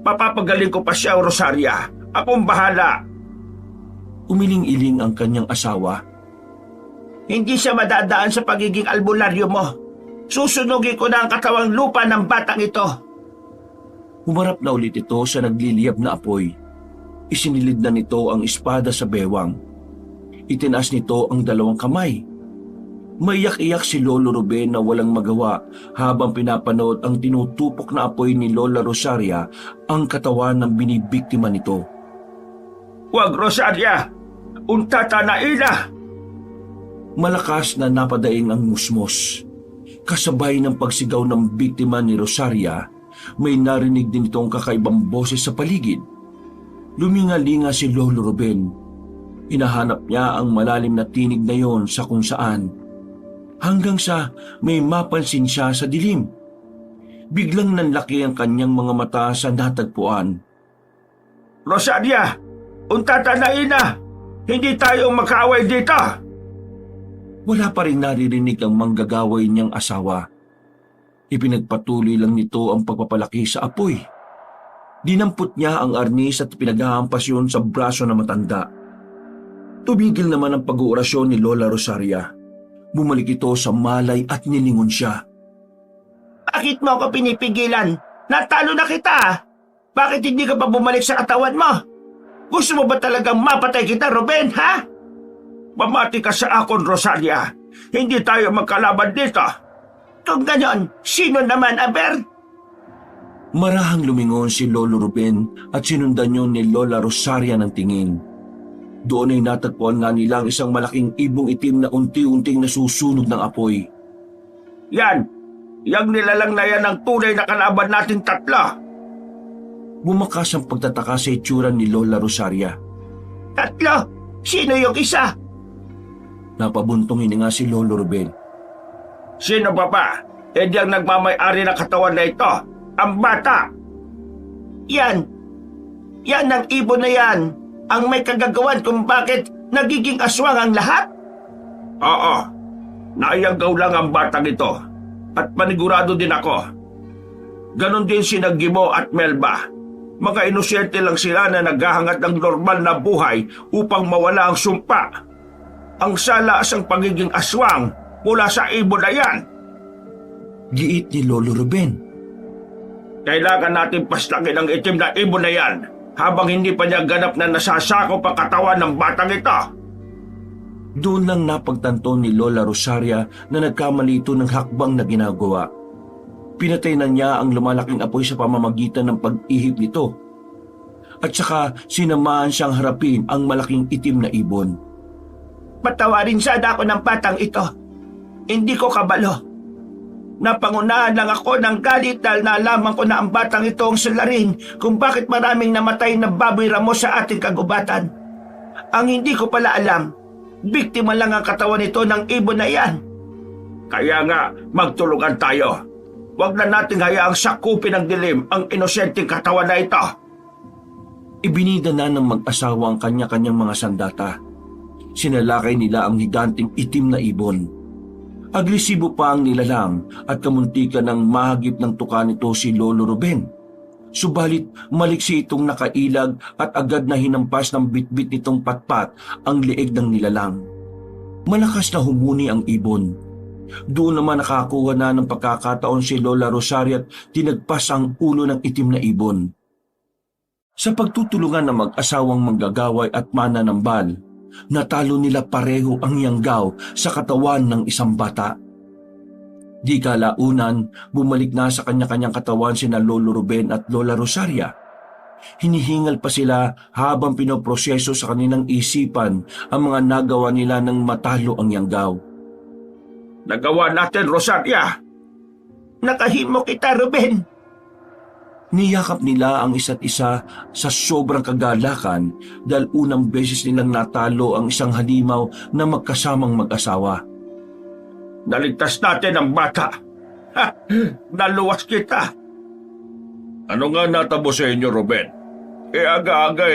Papapagaling ko pa siya, Rosaria. Akong bahala. Umiling-iling ang kanyang asawa. Hindi siya madadaan sa pagiging albularyo mo. Susunugin ko na ang katawang lupa ng batang ito. Humarap na ulit ito sa nagliliyab na apoy. Isinilid na nito ang espada sa bewang. Itinaas nito ang dalawang kamay. Maiyak-iyak si Lolo Ruben na walang magawa habang pinapanood ang tinutupok na apoy ni Lola Rosaria ang katawan ng binibiktima nito. Huwag, Rosaria! Untata na ina! Malakas na napadaing ang musmos. Kasabay ng pagsigaw ng biktima ni Rosaria, may narinig din itong kakaibang boses sa paligid. Luminga-linga si Lolo Ruben. Hinahanap niya ang malalim na tinig na yon sa kung saan. Hanggang sa may mapansin siya sa dilim. Biglang nanlaki ang kanyang mga mata sa natagpuan. Rosaria! Untata na ina! Hindi tayo magkaaway dito! Wala pa rin naririnig ang manggagaway niyang asawa. Ipinagpatuloy lang nito ang pagpapalaki sa apoy. Dinampot niya ang arnis at pinaghahampas yun sa braso na matanda. Tumigil naman ang pag-uurasyon ni Lola Rosaria. Bumalik ito sa malay at nilingon siya. Bakit mo ako pinipigilan? Natalo na kita! Bakit hindi ka pa bumalik sa katawan mo? Gusto mo ba talagang mapatay kita, Ruben, ha? Mamati ka sa akon, Rosaria. Hindi tayo magkalaban dito. Kung ganon, sino naman, Aber? Marahang lumingon si Lolo Ruben at sinundan yun ni Lola Rosaria ng tingin. Doon ay natagpuan nga nila ang isang malaking ibong itim na unti-unting nasusunog ng apoy. Yan! Yang nilalang na yan ang tunay na kalaban nating tatlo. Bumakas ang pagtataka sa itsura ni Lola Rosaria. Tatlo? Sino yung isa? Napabuntong hininga si Lolo Ruben. Sino ba ba? Hindi ang nagmamay-ari ng katawan na ito. Ang bata! Yan! Yan ang ibon na yan! Ang may kagagawan kung bakit nagiging aswang ang lahat? Oo. Naiyagaw lang ang batang ito. At panigurado din ako. Ganon din si Gimo at Melba. Mga inosyente lang sila na naghahangat ng normal na buhay upang mawala ang sumpa. Ang salas ang pagiging aswang mula sa ibon na yan. Giit ni Lolo Ruben. Kailangan natin paslakin ang itim na ibon na yan habang hindi pa niya ganap na nasasakop ang katawan ng batang ito. Doon lang napagtanto ni Lola Rosaria na nagkamali ito ng hakbang na ginagawa. Pinatay na niya ang lumalaking apoy sa pamamagitan ng pag-ihip nito. At saka sinamahan siyang harapin ang malaking itim na ibon. Patawarin sana ako ng batang ito. Hindi ko kabalo. Napangunahan lang ako ng galit dahil nalaman ko na ang batang ito ang sularin kung bakit maraming namatay na baboy ramo sa ating kagubatan. Ang hindi ko pala alam, biktima lang ang katawan nito ng ibon na yan. Kaya nga, magtulungan tayo. Huwag na nating hayaang sakupin ng dilim ang inosenteng katawan na ito. Ibinida na ng mag-asawa ang kanya-kanyang mga sandata. Sinalakay nila ang higanting itim na ibon. Agresibo pa ang nilalang at kamuntikan ng mahagip ng tuka nito si Lolo Ruben. Subalit maliksi itong nakailag at agad na hinampas ng bitbit nitong patpat ang leeg ng nilalang. Malakas na humuni ang ibon. Doon naman nakakuha na ng pagkakataon si Lola Rosaria at tinagpas ang ulo ng itim na ibon. Sa pagtutulungan ng mag-asawang manggagaway at mananambal, natalo nila pareho ang yanggaw sa katawan ng isang bata. Di kalaunan, bumalik na sa kanya-kanyang katawan sina Lolo Ruben at Lola Rosaria. Hinihingal pa sila habang pinoproseso sa kanilang isipan ang mga nagawa nila nang matalo ang yanggaw. Nagawa natin, Rosaria! Nakahimo kita, Ruben! Niyakap nila ang isa't isa sa sobrang kagalakan dahil unang beses nilang natalo ang isang halimaw na magkasamang mag-asawa. Naligtas natin ang bata. Ha! Naluwas kita. Ano nga natabo sa inyo, Ruben? aga-aga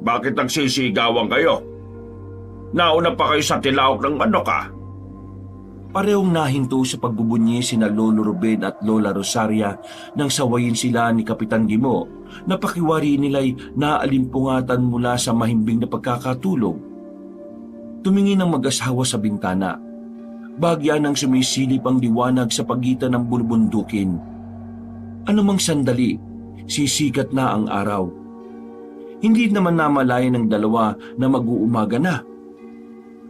bakit nagsisigawan kayo? Nauna pa kayo sa tilaok ng manok Parehong nahinto sa pagbubunyi sina Lolo Ruben at Lola Rosaria nang sawayin sila ni Kapitan Gimo na pakiwari nila'y naalimpungatan mula sa mahimbing na pagkakatulog. Tumingin ang mag-asawa sa bintana. Bagya nang sumisilip ang liwanag sa pagitan ng bulbundukin. Anumang sandali, sisikat na ang araw. Hindi naman namalayan ng dalawa na mag-uumaga na.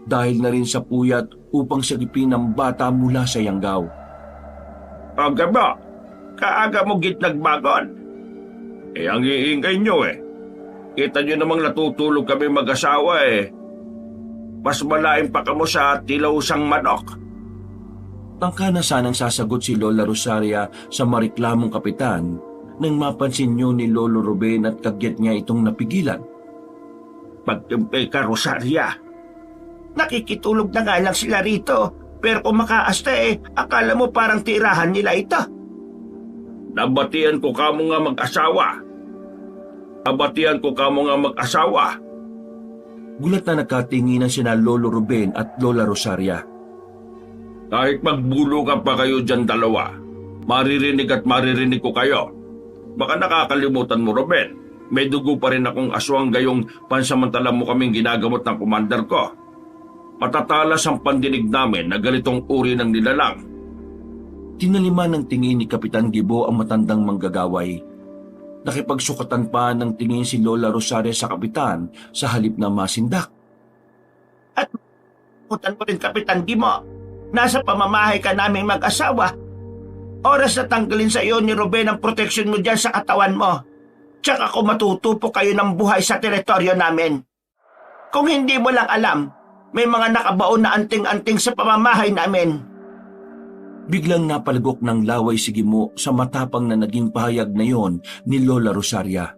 Dahil na rin sa puyat upang sagipin ang bata mula sa yanggaw. Aga ba? Kaaga mo git nagbagon. Ang iingay nyo Kita nyo namang natutulog kami mag-asawa Mas malain pa kamo sa tilawsang manok. Tangka na sanang sasagot si Lola Rosaria sa mariklamong kapitan nang mapansin niyo ni Lolo Ruben at kagyat niya itong napigilan. Pagtimpe ka, Rosaria. Nakikitulog na nga lang sila rito, pero kung makaasta akala mo parang tirahan nila ito. Nabatian ko kamo nga mag-asawa. Gulat na nagkatinginan sina Lolo Ruben at Lola Rosaria. Kahit magbulugan pa kayo dyan dalawa, maririnig ko kayo. Baka nakakalimutan mo, Ruben. May dugo pa rin akong aswang gayong pansamantala mo kaming ginagamot ng commander ko. Matatalas ang pandinig namin na ganitong uri ng nilalang. Tinaliman ng tingin ni Kapitan Gibo ang matandang manggagaway. Nakipagsukatan pa ng tingin si Lola Rosaria sa kapitan sa halip na masindak. At kutan mo rin, Kapitan Gimo. Nasa pamamahay ka naming mag-asawa. Oras na tanggalin sa iyo ni Ruben ang proteksyon mo dyan sa katawan mo. Tsaka kung matutupo kayo ng buhay sa teritoryo namin. Kung hindi mo lang alam, may mga nakabaon na anting-anting sa pamamahay namin. Biglang napalagok ng laway si Gimo sa matapang na naging pahayag na yon ni Lola Rosaria.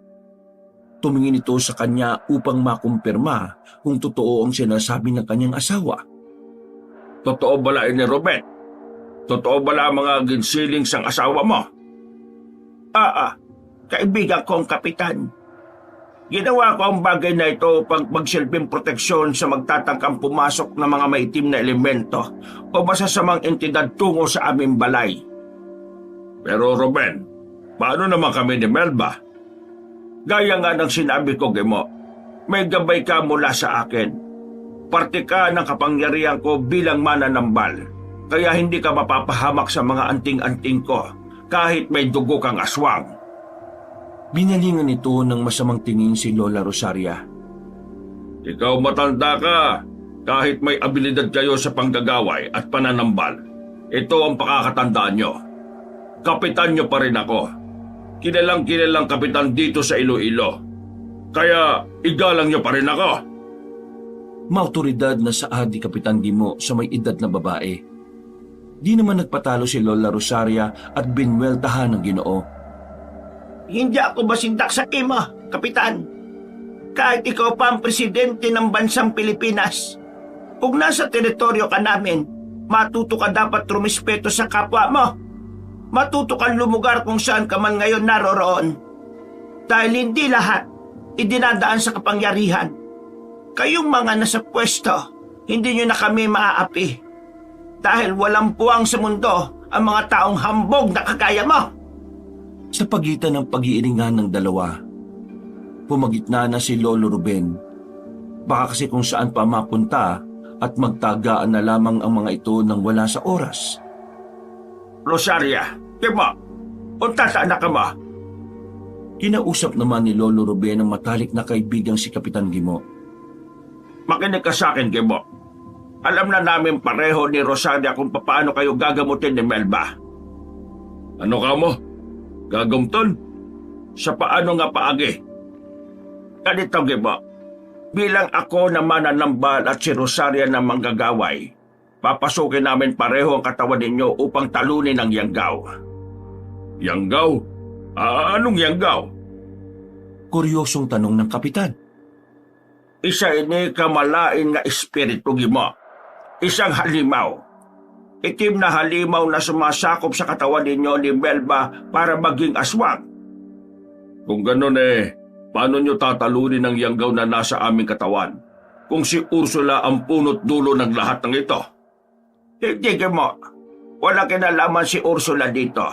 Tumingin ito sa kanya upang makumpirma kung totoo ang sinasabi ng kanyang asawa. Totoo bala ni Ruben? Totoo bala mga ginsiling sang asawa mo? Kaibigan kong kapitan. Ginawa ko ang bagay na ito pag magsilbing proteksyon sa magtatangkang pumasok ng mga maitim na elemento o masasamang entidad tungo sa aming balay. Pero Ruben, paano naman kami ni Melba? Gaya nga ng sinabi ko, Gimo, may gabay ka mula sa akin. Parte ka ng kapangyarihan ko bilang mananambal, kaya hindi ka mapapahamak sa mga anting-anting ko kahit may dugo kang aswang. Binalingan nito ng masamang tingin si Lola Rosaria. Ikaw matanda ka, kahit may abilidad kayo sa panggagaway at pananambal. Ito ang pakakatandaan nyo. Kapitan nyo pa rin ako. Kilalang kapitan dito sa Iloilo. Kaya igalang nyo pa rin ako. Maautoridad na saad ni Kapitan Gimo sa may edad na babae. Di naman nagpatalo si Lola Rosaria at binweltahan ng Ginoo. Hindi ako masindak sa ima, Kapitan. Kahit ikaw pa ang presidente ng bansang Pilipinas. Kung nasa teritoryo ka namin, matuto ka dapat rumispeto sa kapwa mo. Matuto kang lumugar kung saan ka man ngayon naroroon. Dahil hindi lahat idinadaan sa kapangyarihan. Kayong mga nasa pwesto, hindi nyo na kami maaapi. Dahil walang puwang sa mundo ang mga taong hambog na kagaya mo. Sa pagitan ng pag-iiringan ng dalawa, pumagitna na si Lolo Ruben. Baka kasi kung saan pa mapunta at magtagaan na lamang ang mga ito nang wala sa oras. Rosaria, Gimo, unta saan na ka mo? Kinausap naman ni Lolo Ruben ang matalik na kaibigang si Kapitan Gimo. Makinig ka sa akin, Gimo. Alam na namin pareho ni Rosaria kung paano kayo gagamutin ni Melba. Ano ka mo? Gagamton? Sa paano nga paagi? Ganito, Gimo. Bilang ako na mananambal at si Rosaria na manggagaway, papasukin namin pareho ang katawan ninyo upang talunin ang yanggaw. Yanggaw? Anong yanggaw? Kuryosong tanong ng kapitan. Isa ini kamalain nga espiritu, Gimo. Isang halimaw. Itim na halimaw na sumasakop sa katawan ninyo ni Melba para maging aswang. Kung ganun Paano nyo tatalunin ang yanggaw na nasa aming katawan kung si Ursula ang punot dulo ng lahat ng ito? Hindi mo. Wala kinalaman si Ursula dito.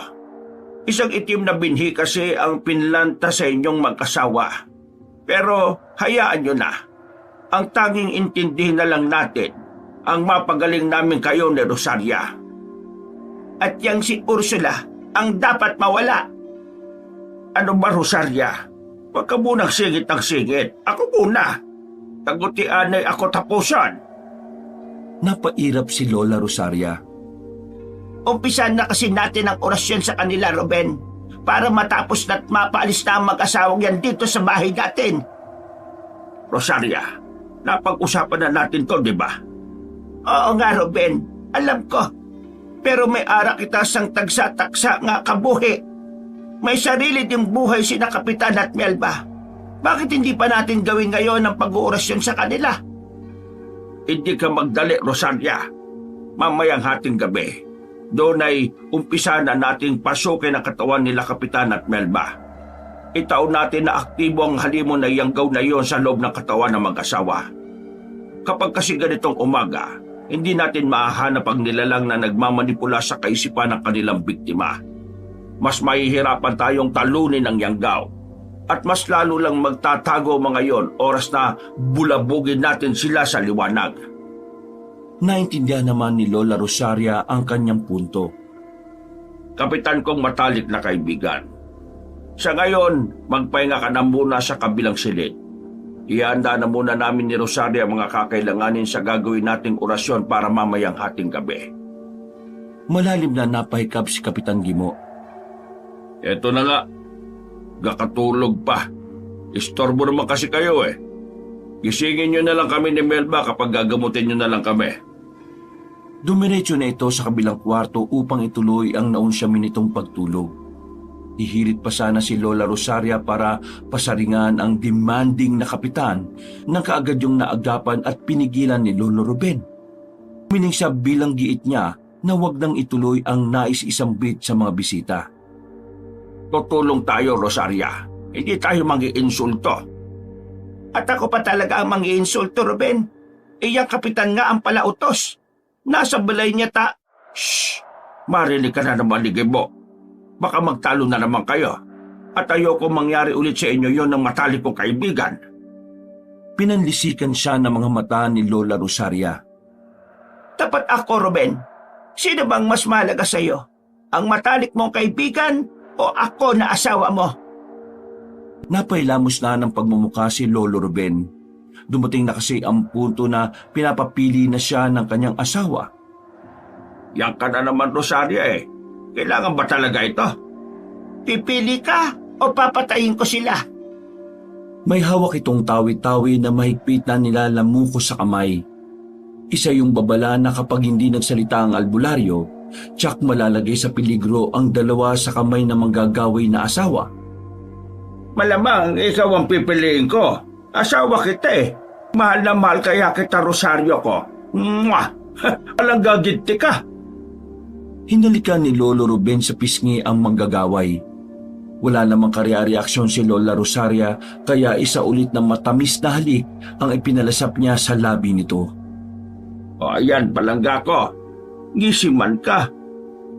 Isang itim na binhi kasi ang pinlanta sa inyong magkasawa. Pero hayaan nyo na. Ang tanging intindihin na lang natin ang mapagaling namin kayo ni Rosaria. At yang si Ursula ang dapat mawala. Ano ba, Rosaria? Huwag ka munang singit ng singit. Ako muna. Tagutian ay ako tapusan. Napairap si Lola Rosaria. Umpisan na kasi natin ang orasyon sa kanila, Ruben, para matapos na't mapaalis na ang mag-asawang yan dito sa bahay natin. Rosaria, napag-usapan na natin to, di ba? Oo nga, Ruben. Alam ko. Pero may ara kita sang tagsa-taksa nga kabuhi. May sarili ding buhay sina Kapitan at Melba. Bakit hindi pa natin gawin ngayon ang pag-uurasyon sa kanila? Hindi ka magdali, Rosaria. Mamayang hating gabi, doon ay umpisa na nating pasukin ang katawan nila Kapitan at Melba. Itaon natin na aktibo ang halimon na yanggaw na iyon sa loob ng katawan ng mag-asawa. Kapag kasi ganitong umaga, hindi natin mahahanap ang nilalang na nagmamanipula sa kaisipan ng kanilang biktima. Mas mahihirapan tayong talunin ang yanggaw at mas lalo lang magtatago mga yon oras na bulabugin natin sila sa liwanag. Naintindihan naman ni Lola Rosaria ang kanyang punto. Kapitan kong matalik na kaibigan, sa ngayon, magpahinga ka na muna sa kabilang silid. Ihanda na muna namin ni Rosaria ang mga kakailanganin sa gagawin nating orasyon para mamayang hating gabi. Malalim na napahikap si Kapitan Gimo. Eto na nga, gakatulog pa. Istorbo naman kasi kayo eh. Gisingin nyo na lang kami ni Melba kapag gagamutin nyo na lang kami. Dumiretso na ito sa kabilang kwarto upang ituloy ang naunsya minitong pagtulog. Ihirit pa sana si Lola Rosaria para pasaringan ang demanding na kapitan nang kaagad yung naagapan at pinigilan ni Lolo Ruben. Mining siya bilang giit niya na wag nang ituloy ang nais isambit sa mga bisita. Tutulong tayo, Rosaria. Hindi tayo mag-iinsulto. At ako pa talaga ang mang-iinsulto, Ruben. Iyang kapitan nga ang palautos. Nasa balay niya Shh! Marinig ka na naman ni Gebo. Baka magtalo na naman kayo. At ayoko mangyari ulit sa inyo yon ng matalik kong kaibigan. Pinanlisikan siya ng mga mata ni Lola Rosaria. Tapat ako, Ruben. Sino bang mas mahalaga sa iyo? Ang matalik mong kaibigan o ako na asawa mo? Napailamos na ng pagmumukha si Lolo Ruben. Dumating na kasi ang punto na pinapapili na siya ng kanyang asawa. Yan ka na naman, Rosaria eh. Kailangan ba talaga ito? Pipili ka o papatayin ko sila? May hawak itong tawi-tawi na mahigpit na nilalamuko sa kamay. Isa yung babala na kapag hindi nagsalita ang albularyo, tiyak malalagay sa peligro ang dalawa sa kamay ng manggagawi na asawa. Malamang ikaw ang pipiliin ko. Asawa kita eh. Mahal na mahal kaya kita, Rosario ko. Mwah! Alang gaginti ka. Hinalikan ni Lolo Ruben sa pisngi ang manggagaway. Wala namang kareaksyon si Lola Rosaria kaya isa ulit na matamis na halik ang ipinalasap niya sa labi nito. O ayan, palangga ko. Gisiman ka.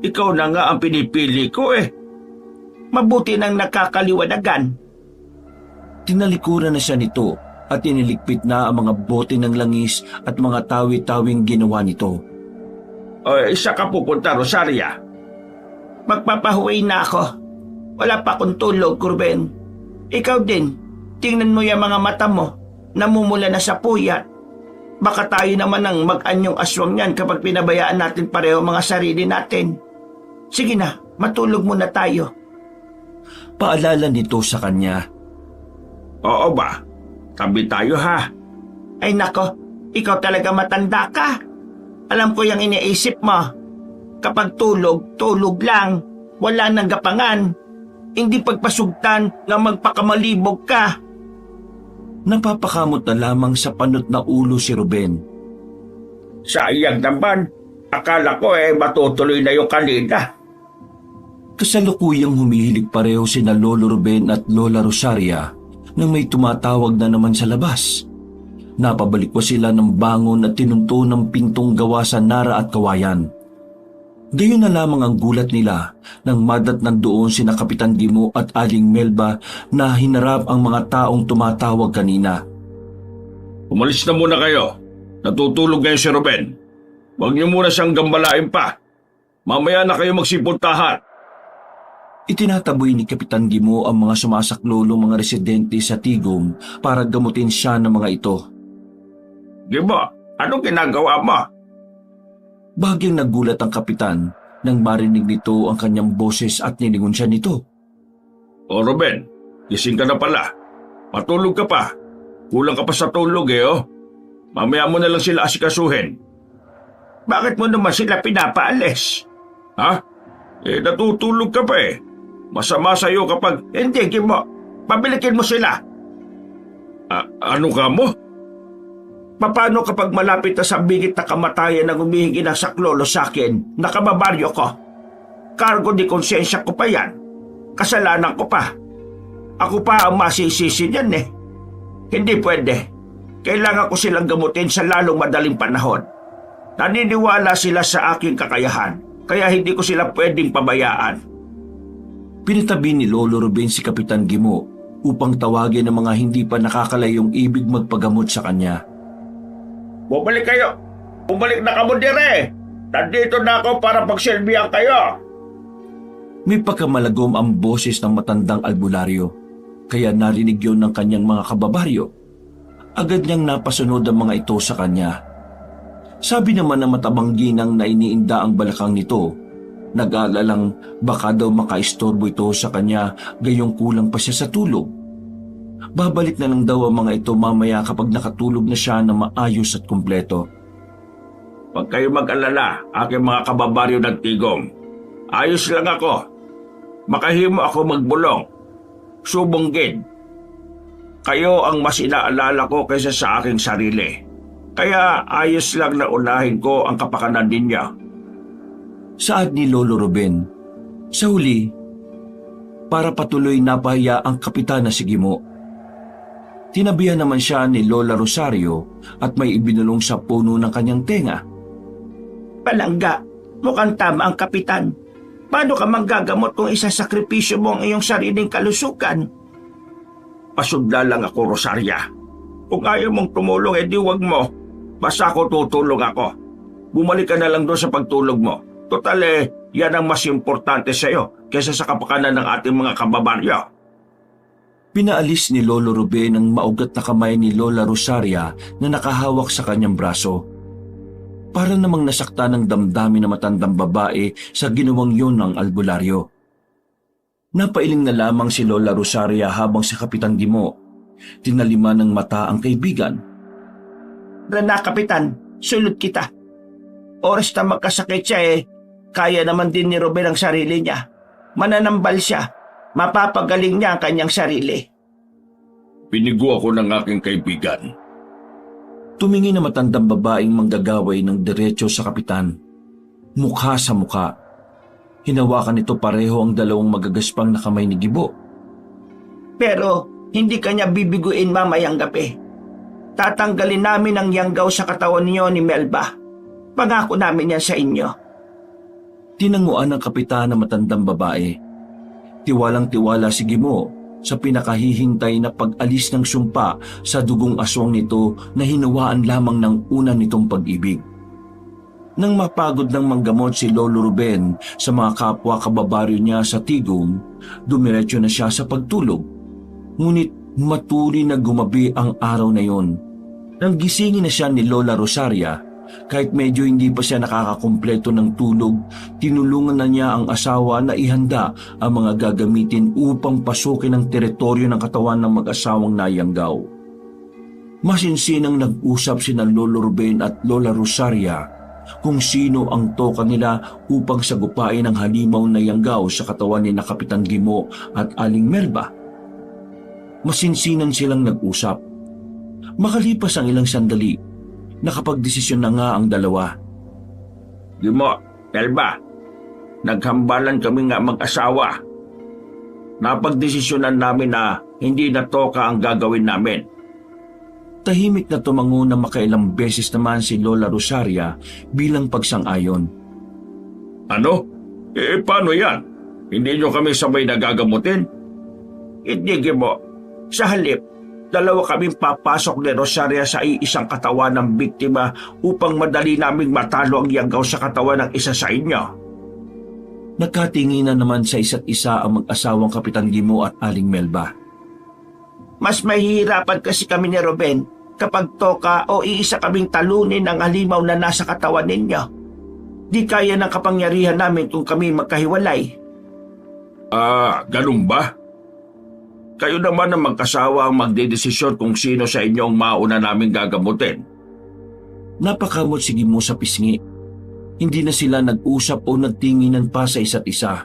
Ikaw na nga ang pinipili ko eh. Mabuti nang nakakaliwanagan. Tinalikuran na siya nito at iniligpit na ang mga bote ng langis at mga tawi-tawing ginawa nito. O isa ka pupunta, Rosaria. Magpapahuwi na ako. Wala pa akong tulog, Ruben. Ikaw din. Tingnan mo yung mga mata mo. Namumula na sa puyat. Baka tayo naman ang mag-anyong aswang yan kapag pinabayaan natin pareho mga sarili natin. Sige na, matulog muna tayo. Paalala nito sa kanya. Oo ba? Tabi tayo ha. Ay nako, ikaw talaga matanda ka. Alam ko yung iniisip mo. Kapag tulog, tulog lang. Wala nang gapangan. Hindi pagpasugtan nga magpakamalibog ka. Napapakamot na lamang sa panot na ulo si Ruben. Sayang naman. Akala ko matutuloy na yung kanina. Kasalukuyang humihilig pareho sina Lolo Ruben at Lola Rosaria nang may tumatawag na naman sa labas. Napabalikwa sila ng bangon at tinunto ng pintong gawa sa nara at kawayan. Gayon na lamang ang gulat nila nang madatnan doon sina Kapitan Gimo at Aling Melba na hinarap ang mga taong tumatawag kanina. Umalis na muna kayo. Natutulog ngayon si Ruben. Huwag niyo muna siyang gambalain pa. Mamaya na kayo magsipuntahan. Itinataboy ni Kapitan Gimo ang mga sumasaklolong mga residente sa Tigum para gamutin siya ng mga ito. Gimo, anong ginagawa mo? Bagyang nagulat ang kapitan nang marinig nito ang kanyang boses at nilingon siya nito. O Ruben, gising ka na pala. Matulog ka pa. Kulang ka pa sa tulog oh. Mamaya mo na lang sila asikasuhin. Bakit mo naman sila pinapaalis? Ha? Natutulog ka pa eh. Masama sa'yo kapag... Hindi, Gimo. Pabilikin mo sila. Ano ka mo? Paano kapag malapit na sa bingit na kamatayan ang humihingi ng saklolo sa akin, nakababaryo ko? Kargo di konsensya ko pa yan. Kasalanan ko pa. Ako pa ang masisisi niyan eh. Hindi pwede. Kailangan ko silang gamutin sa lalong madaling panahon. Naniniwala sila sa aking kakayahan, kaya hindi ko sila pwedeng pabayaan. Pinitabi ni Lolo Ruben si Kapitan Gimo upang tawagin ang mga hindi pa nakakalayong ibig magpagamot sa kanya. Bumalik kayo! Bumalik na kamo dire! Nandito na ako para pagsilbihan kayo! May pagkamalagom ang boses ng matandang albularyo, kaya narinig yon ng kanyang mga kababaryo. Agad niyang napasunod ang mga ito sa kanya. Sabi naman ng matabang ginang na iniinda ang balakang nito, nag-aalalang baka daw makaistorbo ito sa kanya gayong kulang pa siya sa tulog. Babalik na lang daw ang mga ito mamaya kapag nakatulog na siya na maayos at kumpleto. Huwag kayo mag-alala, aking mga kababaryo ng Tigom. Ayos lang ako. Makahimo ako magbulong. Subunggid. Kayo ang mas inaalala ko kaysa sa aking sarili. Kaya ayos lang na unahin ko ang kapakanan ninyo. Saad ni Lolo Ruben. Sa huli, para patuloy napahiya ang kapitan na si Gimo. Tinabihan naman siya ni Lola Rosario at may ibinulong sa puno ng kanyang tenga. Palangga, mukhang tama ang kapitan. Paano ka manggagamot kung isasakripisyo mo ang iyong sariling kalusugan? Pasudla lang ako, Rosaria. Kung ayaw mong tumulong, edi wag mo. Basta ako tutulong ako. Bumalik ka na lang doon sa pagtulog mo. Total yan ang mas importante sa'yo kaysa sa kapakanan ng ating mga kababaryo. Pinaalis ni Lolo Ruben ang maugat na kamay ni Lola Rosaria na nakahawak sa kanyang braso. Para namang nasakta ng damdamin na matandang babae sa ginawang yun ng albularyo. Napailing na lamang si Lola Rosaria habang si Kapitan Gimo. Tinalima ng mata ang kaibigan. Rana, kapitan, sulod kita. Oras na magkasakit siya kaya naman din ni Ruben ang sarili niya. Mananambal siya. Mapapagaling niya ang kanyang sarili. Pinigo ako ng aking kaibigan. Tumingin na matandang babaeng manggagaway ng diretso sa kapitan. Mukha sa mukha. Hinawakan nito pareho ang dalawang magagaspang na kamay ni Gibo. Pero hindi kanya bibiguin mamayang gabi. Tatanggalin namin ang yanggaw sa katawan niyo ni Melba. Pangako namin yan sa inyo. Tinanguan ng kapitan na matandang babae. Tiwalang-tiwala si Gimo sa pinakahihintay na pag-alis ng sumpa sa dugong aswang nito na hinawaan lamang ng una nitong pag-ibig. Nang mapagod ng manggamot si Lolo Ruben sa mga kapwa kababaryo niya sa Tigum, dumiretso na siya sa pagtulog. Ngunit maturi na gumabi ang araw na yon. Nang gisingin na siya ni Lola Rosaria, kahit medyo hindi pa siya nakakakumpleto ng tulog, tinulungan na niya ang asawa na ihanda ang mga gagamitin upang pasukin ang teritoryo ng katawan ng mag-asawang nayanggaw. Masinsinang nag-usap sina Lolo Ruben at Lola Rosaria kung sino ang toka nila upang sagupain ang halimaw na yanggaw sa katawan ni na Kapitan Gimo at Aling Melba. Masinsinan silang nag-usap. Makalipas ang ilang sandali, nakapagdesisyon na nga ang dalawa. Gimo, Melba, naghambalan kami nga mag-asawa. napagdesisyonan namin na hindi na toka ang gagawin namin. Tahimik na tumango na makailang beses naman si Lola Rosaria bilang pagsang-ayon. Ano? Paano yan? Hindi nyo kami sabay nagagamutin? Hindi, Gimo. Sa halip, dalawa kaming papasok ni Rosaria sa iisang katawan ng biktima upang madali naming matalo ang yanggaw sa katawan ng isa sa inyo. Nagkatinginan naman sa isa't isa ang mag-asawang Kapitan Gimo at Aling Melba. Mas mahihirapan kasi kami ni Ruben kapag toka o iisa kaming talunin ang halimaw na nasa katawan ninyo. Di kaya ng kapangyarihan namin kung kami magkahiwalay. Ganun ba? Kayo naman ang magkasawa ang magdedesisyon kung sino sa inyo ang mauna naming gagamutin. Napakamot si Gimo sa pisngi. Hindi na sila nag-usap o nagtinginan pa sa isa't isa.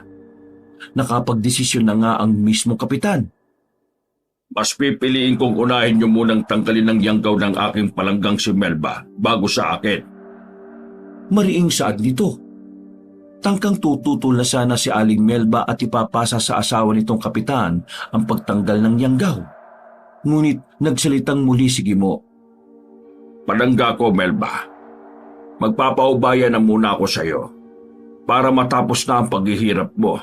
Nakapagdesisyon na nga ang mismo kapitan. Mas pipiliin kong unahin nyo munang tanggalin ang yanggaw ng aking palanggang si Melba bago sa akin. Mariing saad nito. Tangkang tututol na sana si Aling Melba at ipapasa sa asawa nitong kapitan ang pagtanggal ng yanggaw. Ngunit nagsalitang muli si Gimo. Palangga ko, Melba. Magpapaubaya na muna ako sa iyo para matapos na ang paghihirap mo.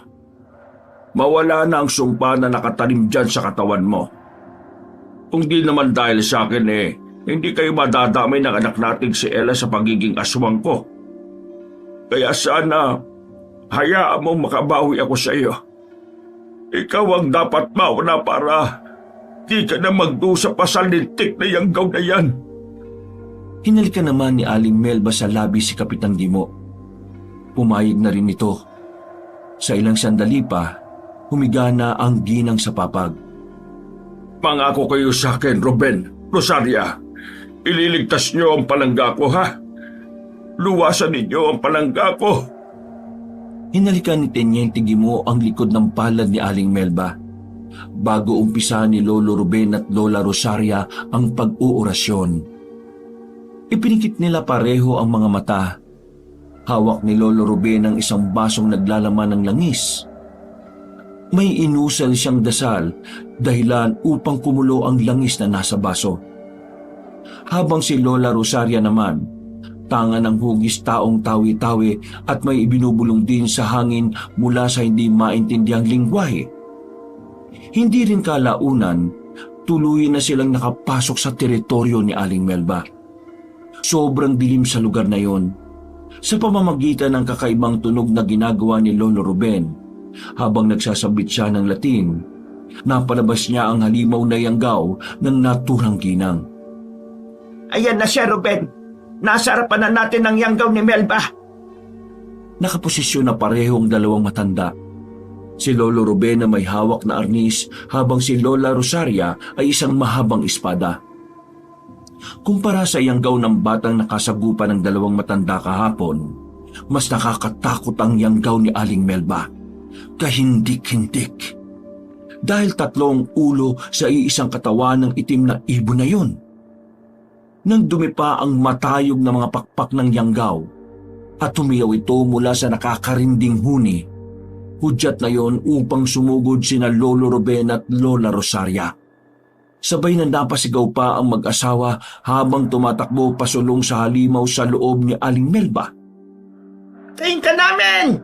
Mawala na ang sumpa na nakatanim dyan sa katawan mo. Kung di naman dahil sa akin hindi kayo madadamay ng anak nating si Ella sa pagiging aswang ko. Kaya sana, hayaan mo makabawi ako sa iyo. Ikaw ang dapat mauna para di ka na magdusa pa sa lintik na yanggaw na yan. Hinalikan naman ni Aling Melba sa labi si Kapitan Gimo. Pumayag na rin ito. Sa ilang sandali pa, humiga na ang ginang sa papag. Mangako kayo sa akin, Ruben, Rosaria. Ililigtas niyo ang palangga ko, ha? Luwasan ninyo ang palangga ko. Hinalikan ni Teniente Gimo ang likod ng palad ni Aling Melba. Bago umpisa ni Lolo Ruben at Lola Rosaria ang pag-uorasyon. Ipinikit nila pareho ang mga mata. Hawak ni Lolo Ruben ang isang basong naglalaman ng langis. May inusal siyang dasal dahilan upang kumulo ang langis na nasa baso. Habang si Lola Rosaria naman, tanga ng hugis taong tawi-tawi at may ibinubulong din sa hangin mula sa hindi maintindiang lingwahe. Hindi rin kalaunan, tuluyan na silang nakapasok sa teritoryo ni Aling Melba. Sobrang dilim sa lugar na yon. Sa pamamagitan ng kakaibang tunog na ginagawa ni Lolo Ruben, habang nagsasabit siya ng Latin, napalabas niya ang halimaw na yanggaw ng naturang ginang. Ayan na siya, Ruben. Nasa harapan na natin ang yanggaw ni Melba. Nakaposisyon na pareho ang dalawang matanda. Si Lolo Ruben na may hawak na arnis habang si Lola Rosaria ay isang mahabang espada. Kumpara sa yanggaw ng batang nakasagupa ng dalawang matanda kahapon, mas nakakatakot ang yanggaw ni Aling Melba. Kahindik-hindik. Dahil tatlong ulo sa iisang katawan ng itim na ibon na yun. Nang dumi pa ang matayog na mga pakpak ng yanggaw at tumiyaw ito mula sa nakakarinding huni, hudyat na yon upang sumugod sina Lolo Ruben at Lola Rosaria. Sabay na napasigaw pa ang mag-asawa habang tumatakbo pasulong sa halimaw sa loob ni Aling Melba. Tayin ka namin!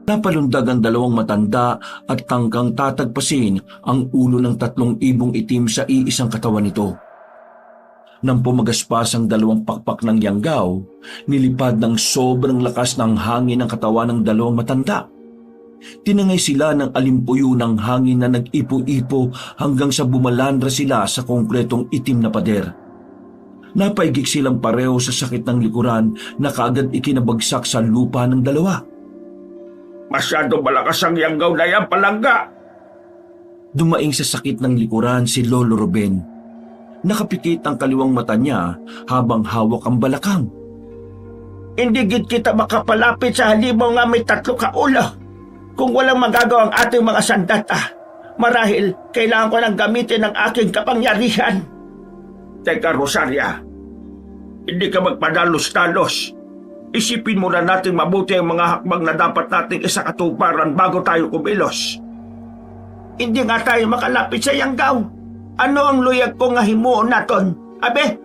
Napalundag ang dalawang matanda at tangkang tatagpasin ang ulo ng tatlong ibong itim sa iisang katawan nito. Nang pumagaspas ang dalawang pakpak ng yanggaw, nilipad ng sobrang lakas ng hangin ang katawan ng dalawang matanda. Tinangay sila ng alimpuyo ng hangin na nag-ipo-ipo hanggang sa bumalandra sila sa konkretong itim na pader. Napaigik silang pareho sa sakit ng likuran na kaagad ikinabagsak sa lupa ng dalawa. Masyado malakas ang yanggaw na yan, palangga! Dumaing sa sakit ng likuran si Lolo Ruben. Nakapikit ang kaliwang mata niya habang hawak ang balakang. Hindi gid kita makapalapit sa halimaw nga may tatlo ka ulo. Kung walang magagawa ang ating mga sandata, marahil kailangan ko nang gamitin ang aking kapangyarihan. Teka, Rosaria, hindi ka magpadalos-dalos. Isipin muna natin mabuti ang mga hakbang na dapat nating isakatuparan bago tayo kumilos. Hindi nga tayo makalapit sa Yanggaw. Ano ang luyag ko nga himuon naton? Abe,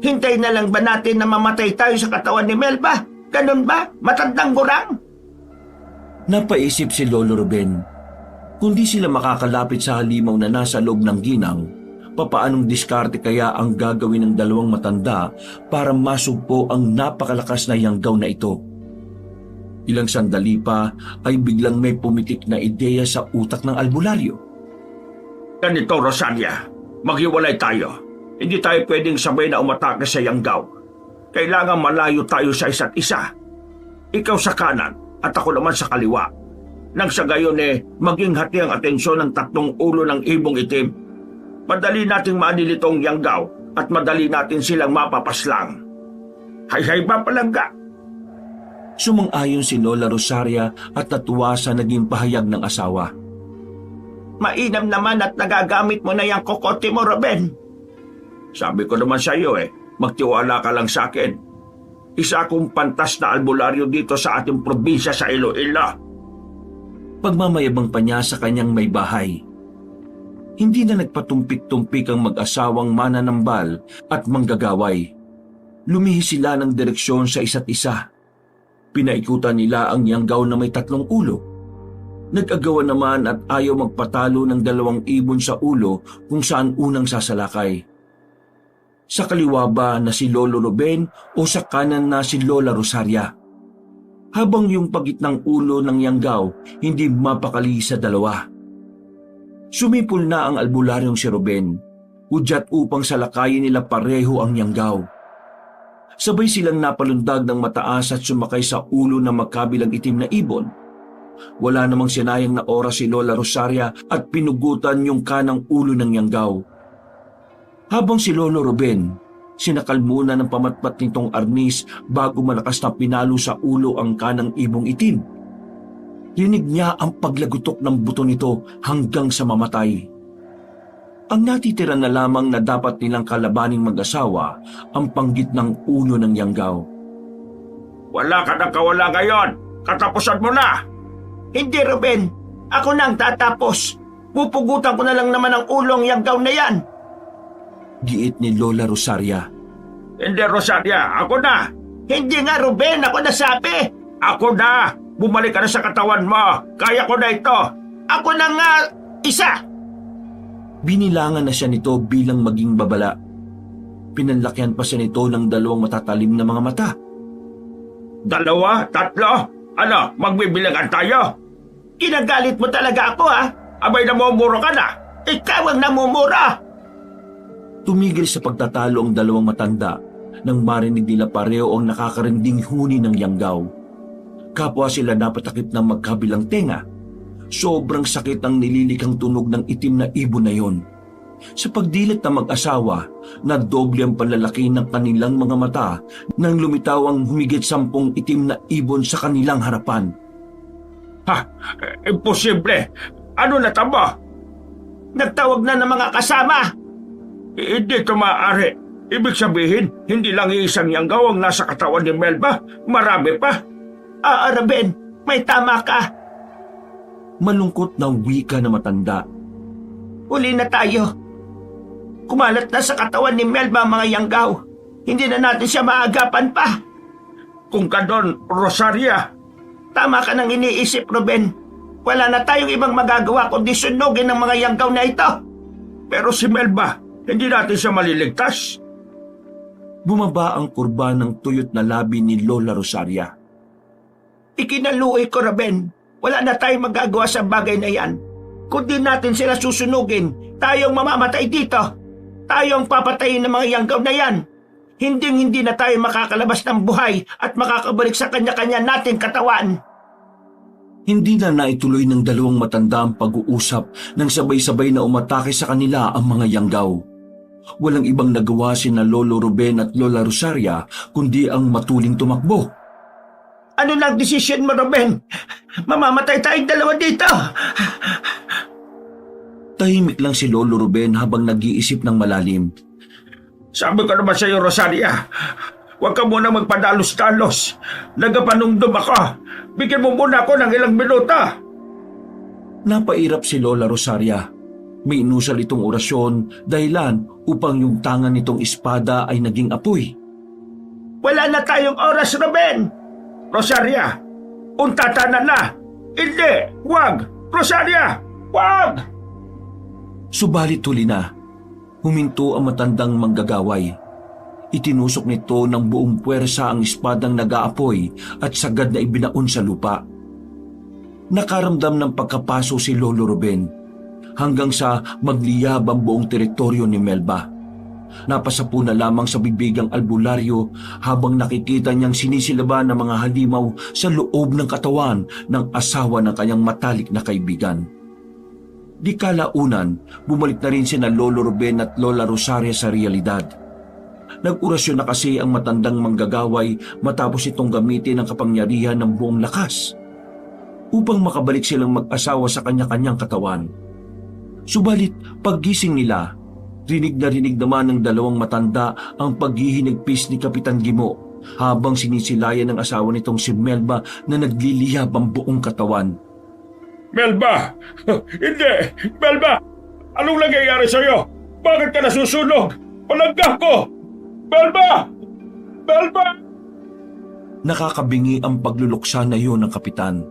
hintay na lang ba natin na mamatay tayo sa katawan ni Melba? Ganun ba? Matandang gurang? Napaisip si Lolo Ruben. Kung di sila makakalapit sa halimaw na nasa loob ng ginang, papaanong diskarte kaya ang gagawin ng dalawang matanda para masugpo ang napakalakas na Yanggaw na ito? Ilang sandali pa ay biglang may pumitik na ideya sa utak ng albularyo. Ganito, Rosalia. Maghiwalay tayo. Hindi tayo pwedeng sabay na umatake sa Yanggaw. Kailangan malayo tayo sa isa't isa. Ikaw sa kanan at ako naman sa kaliwa. Nang sa gayon maging hati ang atensyon ng tatlong ulo ng ibong itim. Madali nating maanilitong Yanggaw at madali natin silang mapapaslang. Hay-hay ba palangga? Sumang-ayon si Lola Rosaria at natuwa sa naging pahayag ng asawa. Mainam naman at nagagamit mo na yung kokote mo, Ruben. Sabi ko naman sa iyo magtiwala ka lang sa akin. Isa akong pantas na albularyo dito sa ating probinsya sa Iloilo. Pagmamayabang pa niya sa kanyang may bahay. Hindi na nagpatumpik-tumpik ang mag-asawang mananambal at manggagaway. Lumihis sila ng direksyon sa isa't isa. Pinaikutan nila ang Yanggaw na may 3 ulo. Nag-agawan naman at ayaw magpatalo ng 2 ibon sa ulo kung saan unang sasalakay. Sa kaliwa ba na si Lolo Ruben o sa kanan na si Lola Rosaria? Habang yung pagitnang ulo ng Yanggaw hindi mapakali sa dalawa. Sumipol na ang albularyong si Ruben, hudyat upang salakayin nila pareho ang Yanggaw. Sabay silang napalundag ng mataas at sumakay sa ulo ng magkabilang itim na ibon. Wala namang sinayang na oras si Lola Rosaria at pinugutan yung kanang ulo ng Yanggaw. Habang si Lolo Ruben, sinakal muna ng pamatpat nitong arnis bago malakas na pinalo sa ulo ang kanang ibong itim. Rinig niya ang paglagutok ng buto nito hanggang sa mamatay. Ang natitira na lamang na dapat nilang kalabaning mag-asawa ang panggit ng ulo ng Yanggaw. Wala ka na kawala ngayon. Katapusan mo na. Hindi, Ruben. Ako nang tatapos. Pupugutan ko na lang naman ang ulong Yanggaw na yan. Giit ni Lola Rosaria. Hindi, Rosalia. Ako na. Hindi nga, Ruben. Ako nasabi. Ako na. Bumalik ka na sa katawan mo. Kaya ko na ito. Ako na nga isa. Binilangan na siya nito bilang maging babala. Pinanlakyan pa siya nito ng 2 matatalim na mga mata. 2, 3. Ano, magbibilangan tayo? Kinagalit mo talaga ako, ha? Abay, namumuro ka na. Ikaw ang namumura. Tumigil sa pagtatalo ang 2 matanda nang marinig nila pareho ang nakakarinding huni ng Yanggaw. Kapwa sila napatakip ng magkabilang tenga. Sobrang sakit ang nililikang tunog ng itim na ibon na yon. Sa pagdilat ng mag-asawa, nadoble ang panlalaki ng kanilang mga mata nang lumitaw ang humigit 10 itim na ibon sa kanilang harapan. Ha? Imposible. Ano na tamo? Nagtawag na ng mga kasama. Hindi ito maaari. Ibig sabihin, hindi lang iisang Yanggaw ang nasa katawan ni Melba. Marami pa. Ruben, may tama ka. Malungkot na wika na matanda. Uli na tayo. Kumalat na sa katawan ni Melba ang mga Yanggaw. Hindi na natin siya maagapan pa. Kung ganon, Rosaria. Tama ka nang iniisip, Ruben. Wala na tayong ibang magagawa kundi sunugin ng mga Yanggaw na ito. Pero si Melba, hindi natin siya maliligtas. Bumaba ang kurba ng tuyot na labi ni Lola Rosaria. Ikinaluoy ko, Ruben. Wala na tayong magagawa sa bagay na yan. Kung di natin sila susunugin, tayong mamamatay dito. Tayong papatayin ng mga Yanggaw na yan. Hinding-hindi na tayo makakalabas ng buhay at makakabalik sa kanya-kanya nating katawan. Hindi na naituloy ng 2 matanda ang pag-uusap nang sabay-sabay na umatake sa kanila ang mga Yanggaw. Walang ibang nagawa sina Lolo Ruben at Lola Rosaria kundi ang matuling tumakbo. Ano lang desisyon mo, Ruben? Mamamatay tayong 2 dito. Tahimik lang si Lolo Ruben habang nag-iisip ng malalim. Sabi ko naman sa iyo, Rosaria, huwag ka muna magpadalos-dalos. Nagapanungdom ako. Bigyan mo muna ako ng ilang minuto. Napairap si Lola Rosaria. May inusal itong orasyon dahilan upang yung tangan nitong espada ay naging apoy. Wala na tayong oras, Ruben! Rosaria, untatanan na! Hindi! Wag! Rosaria! Wag! Subalit huli na, huminto ang matandang manggagaway. Itinusok nito ng buong puwersa ang espadang nag-aapoy at sagad na ibinaon sa lupa. Nakaramdam ng pagkapaso si Lolo Ruben hanggang sa magliyab ang buong teritoryo ni Melba. Napasapo na lamang sa bibigang albularyo habang nakikita niyang sinisilaban ng mga halimaw sa loob ng katawan ng asawa ng kanyang matalik na kaibigan. Di kalaunan, bumalik na rin sina Lolo Ruben at Lola Rosaria sa realidad. Nag-orasyon na kasi ang matandang manggagaway matapos itong gamitin ang kapangyarihan ng buong lakas upang makabalik silang mag-asawa sa kanya-kanyang katawan. Subalit paggising nila, rinig na rinig naman ng dalawang matanda ang paghihinagpis ni Kapitan Gimo habang sinisilayan ng asawa nitong si Melba na nagliliyab ang buong katawan. Melba! Hindi! Melba! Anong nangyayari sa'yo? Bakit ka nasusunog? Palangga ko! Melba! Melba! Nakakabingi ang pagluluksa na iyon ng kapitan.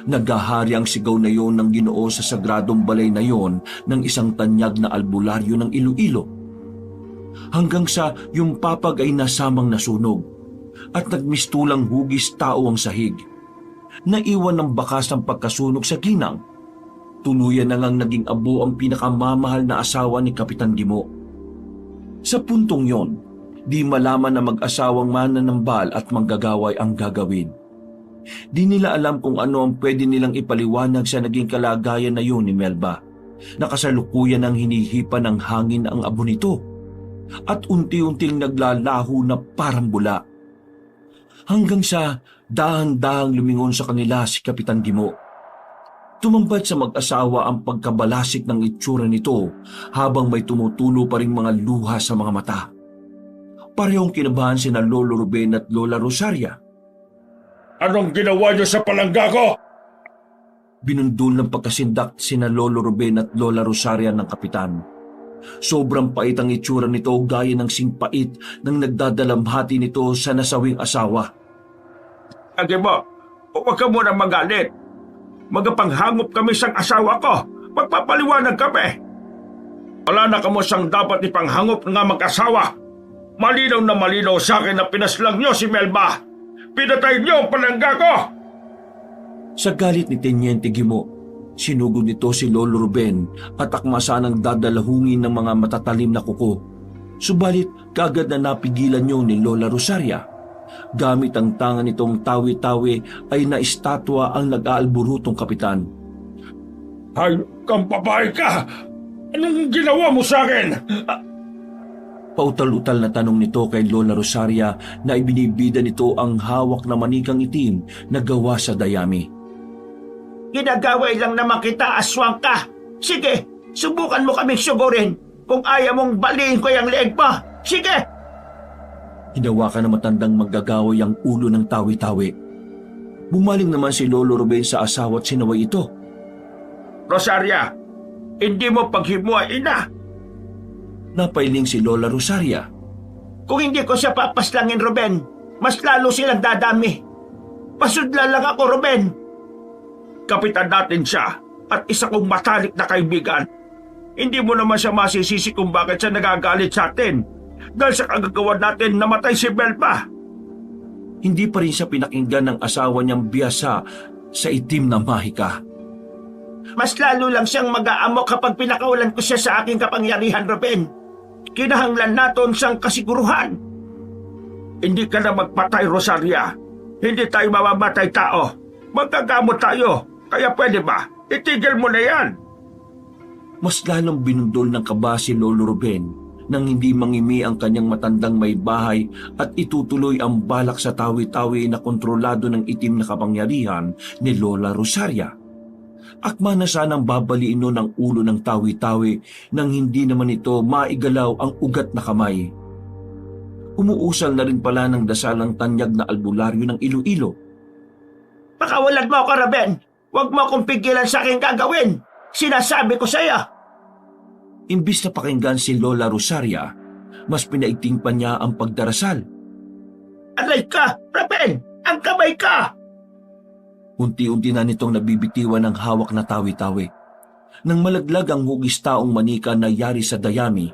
Naghahari ang sigaw na iyon ng Ginoo sa sagradong balay na iyon ng isang tanyag na albularyo ng Iloilo. Hanggang sa yung papag ay nasamang nasunog at nagmistulang hugis tao ang sahig. Naiwan ng bakas ng pagkasunog sa ginang. Tuluyan na ngang naging abo ang pinakamamahal na asawa ni Kapitan Gimo. Sa puntong yon, di malaman na mag-asawang mananambal at manggagaway ang gagawin. Di nila alam kung ano ang pwede nilang ipaliwanag sa naging kalagayan na yun ni Melba. Nakasalukuyan ng hinihipa ng hangin ang abo nito at unti-unting naglalaho na parang bula. Hanggang sa dahan-dahang lumingon sa kanila si Kapitan Gimo. Tumambad sa mag-asawa ang pagkabalasik ng itsura nito habang may tumutulo pa ring mga luha sa mga mata. Parehong kinabahan sina Lolo Ruben at Lola Rosaria. Anong ginawa niyo sa palangga ko? Binundol ng pagkasindak sina Lolo Ruben at Lola Rosaria ng kapitan. Sobrang pait ang itsura nito gaya ng singpait ng nagdadalamhati nito sa nasawing asawa. Age mo, huwag ka muna magalit. Magapanghangop kami sang asawa ko. Magpapaliwanag kami. Wala na kamo siyang dapat ipanghangop nga mag-asawa. Malinaw na malinaw sa akin na pinaslang niyo si Melba. Pinatay niyo ang palangga ko! Sa galit ni Teniente Gimo, sinugod nito si Lolo Ruben at akmasanang dadalahungin ng mga matatalim na kuko. Subalit kaagad na napigilan niyo ni Lola Rosaria. Gamit ang tangan nitong tawi-tawi ay naistatwa ang nag-aalburutong kapitan. Hayop kang babae ka! Anong ginawa mo sa akin? Pautal-utal na tanong nito kay Lola Rosaria na ibinibida nito ang hawak na manikang itim na gawa sa dayami. Ginagaway lang naman kita, aswang ka. Sige, subukan mo kaming sugurin. Kung ayaw mong baliin ko yung leeg mo. Sige! Hinawakan ng matandang maggagaway ang ulo ng tawi-tawi. Bumaling naman si Lolo Ruben sa asawa at sinaway ito. Rosaria, hindi mo paghimuain na. Napailing si Lola Rosaria. Kung hindi ko siya papaslangin, Ruben, mas lalo silang dadami. Pasudla lang ako, Ruben. Kapitan natin siya at isa kong matalik na kaibigan. Hindi mo naman siya masisisi kung bakit siya nagagalit sa atin. Dahil sa kagagawa natin namatay si Melba. Hindi pa rin siya pinakinggan ng asawa niyang biyasa sa itim na mahika. Mas lalo lang siyang mag-aamok kapag pinakawalan ko siya sa aking kapangyarihan, Ruben. Kinahanglan naton siyang kasiguruhan. Hindi ka na magpatay, Rosaria. Hindi tayo mamamatay tao. Magkagamot tayo. Kaya pwede ba? Itigil mo na yan. Mas lalong binundol ng kaba si Lolo Ruben nang hindi mangimi ang kanyang matandang may bahay at itutuloy ang balak sa tawi-tawi na kontrolado ng itim na kapangyarihan ni Lola Rosaria. Akma na sanang babaliin nun ang ulo ng tawi-tawi nang hindi naman ito maigalaw ang ugat na kamay. Umuusal na rin pala ng dasalang tanyag na albularyo ng Iloilo. Pakawalan mo ako, Ruben. Huwag mo akong pigilan sa aking gagawin. Sinasabi ko sa'yo. Imbis na pakinggan si Lola Rosaria, mas pinaigting pa niya ang pagdarasal. Aray ka, Ruben! Ang kamay ka! Unti-unti na nitong nabibitiwan ng hawak na tawi-tawi. Nang malaglag ang hugis taong manika na yari sa dayami,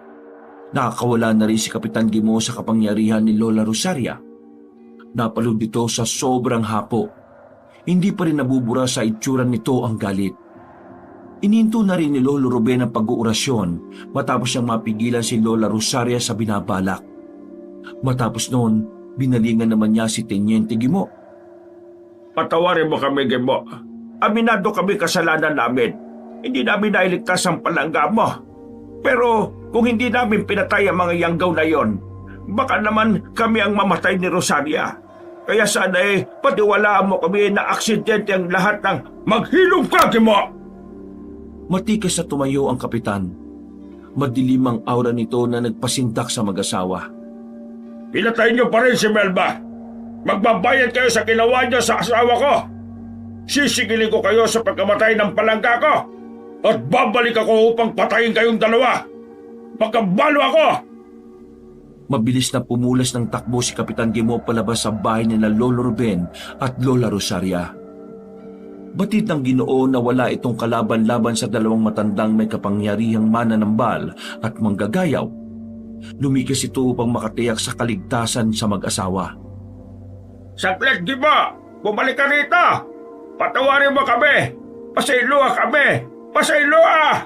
nakakawala na rin si Kapitan Gimo sa kapangyarihan ni Lola Rosaria. Napalod ito sa sobrang hapo. Hindi pa rin nabubura sa itsura nito ang galit. Ininto na rin ni Lolo Ruben ang pag-uurasyon matapos siyang mapigilan si Lola Rosaria sa binabalak. Matapos noon, binalingan naman niya si Teniente Gimo. Patawarin mo kami, Gimo. Aminado kami kasalanan namin. Hindi namin nailigtas ang palangga mo. Pero kung hindi namin pinatay ang mga yanggaw na yon, baka naman kami ang mamatay ni Rosaria. Kaya sana patiwalaan mo kami na aksidente ang lahat ng maghilom ka, Gimo! Matikas na tumayo ang kapitan. Madilim ang aura nito na nagpasindak sa mag-asawa. Pinatay niyo pa rin si Melba. Magbabayad kayo sa ginawa niya sa asawa ko. Sisigilin ko kayo sa pagkamatay ng palangga ko. At babalik ako upang patayin kayong dalawa. Magkabalo ako! Mabilis na pumulas ng takbo si Kapitan Gimo palabas sa bahay nila Lolo Ruben at Lola Rosaria. Batid ng Ginoo na wala itong kalaban-laban sa dalawang matandang may kapangyarihang mananambal at manggagayaw. Lumikas ito upang makatiyak sa kaligtasan sa mag-asawa. Saglit, Gimo! Bumalik ka rito! Patawarin mo kami! Pasayloa kami! Pasayloa!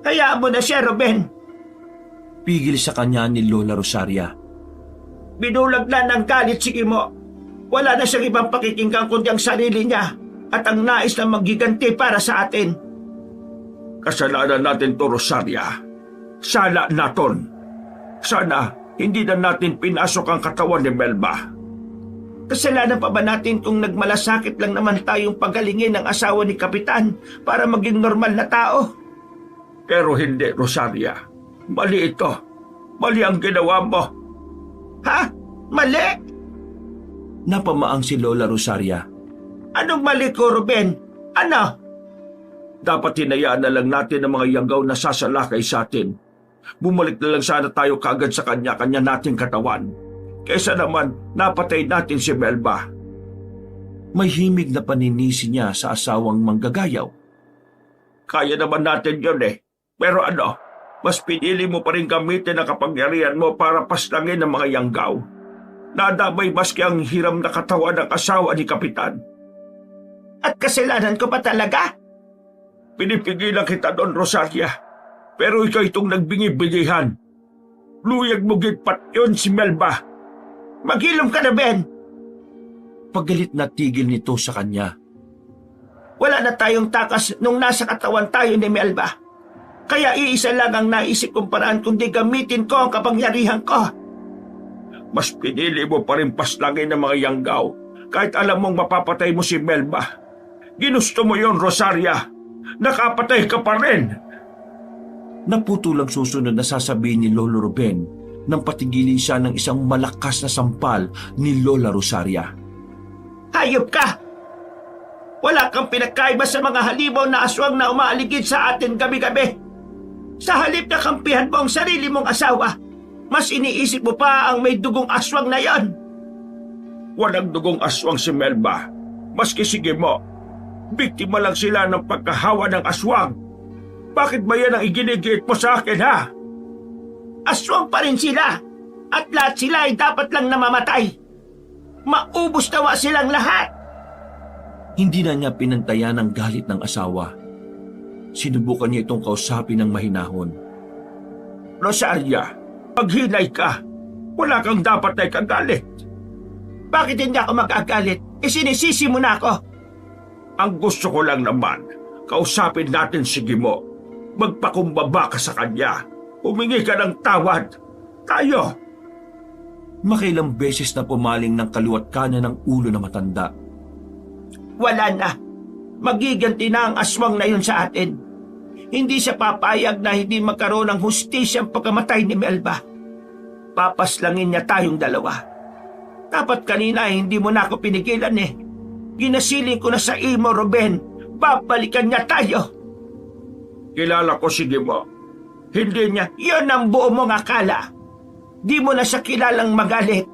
Hayaan mo na siya, Ruben. Pigil sa kanya ni Lola Rosaria. Binulag na ng galit si Gimo. Wala na siyang ibang pakikinggan kundi ang sarili niya at ang nais na magiganti para sa atin. Kasalanan natin to, Rosaria. Sala naton. Sana hindi na natin pinasok ang katawan ni Melba. Kasalanan pa ba natin kung nagmalasakit lang naman tayong pagalingin ng asawa ni Kapitan para maging normal na tao? Pero hindi, Rosaria. Mali ito. Mali ang ginawa mo. Ha? Mali? Napamaang si Lola Rosaria. Anong mali ko, Ruben? Ano? Dapat hinayaan na lang natin ang mga yanggaw na sasalakay sa atin. Bumalik na lang sana tayo kagad sa kanya-kanya nating katawan. Kaysa naman napatay natin si Melba. May himig na paninisi niya sa asawang manggagayaw. Kaya naman natin yun Pero mas pinili mo pa rin gamitin ang kapangyarihan mo para paslangin ang mga yanggaw. Nadamay maski ang hiram na katawan ng asawa ni Kapitan. At kasalanan ko pa talaga? Pinipigilan kita doon, Rosaria. Pero ikaw itong nagbingi-bingihan. Luyag mo gitpat yun si Melba. Maghilom ka na, Ben. Paggalit na tigil nito sa kanya. Wala na tayong takas nung nasa katawan tayo ni Melba. Kaya iisa lang ang naisip kong paraan kundi gamitin ko ang kapangyarihan ko. Mas pinili mo pa rin paslangin ng mga yanggaw kahit alam mong mapapatay mo si Melba. Ginusto mo yon, Rosaria. Nakapatay ka pa rin. Naputulang susunod na sasabihin ni Lolo Ruben nang patigilin siya ng isang malakas na sampal ni Lola Rosaria. Hayop ka! Wala kang pinagkaiba sa mga halimaw na aswang na umaaligid sa atin gabi-gabi. Sa halip na kampihan mo ang sarili mong asawa, mas iniisip mo pa ang may dugong aswang na yon. Walang dugong aswang si Melba. Maski sige mo, biktima lang sila ng pagkahawa ng aswang. Bakit ba yan ang iginigiit mo sa akin, ha? Aswang pa rin sila at lahat sila ay dapat lang namamatay. Maubos nawa silang lahat. Hindi na niya pinantayan ang galit ng asawa. Sinubukan niya itong kausapin ng mahinahon. Rosaria, paghinay ka. Wala kang dapat na ikagalit. Bakit hindi ako mag-agalit? Sinisisi mo na ako. Ang gusto ko lang naman, kausapin natin si Gimo. Magpakumbaba ka sa kanya. Humingi ka ng tawad. Tayo. Makailang beses na pumaling ng kaliwat kanan ng ulo na matanda. Wala na. Magiganti na ang aswang na yun sa atin. Hindi siya papayag na hindi magkaroon ng hustisyang pagkamatay ni Melba. Papaslangin niya tayong dalawa. Dapat kanina hindi mo na ako pinigilan Ginasiling ko na sa imo, Ruben. Babalikan niya tayo. Kilala ko si Gimo. Hindi niya. Yun ang buo mong akala. Di mo na siya kilalang magalit.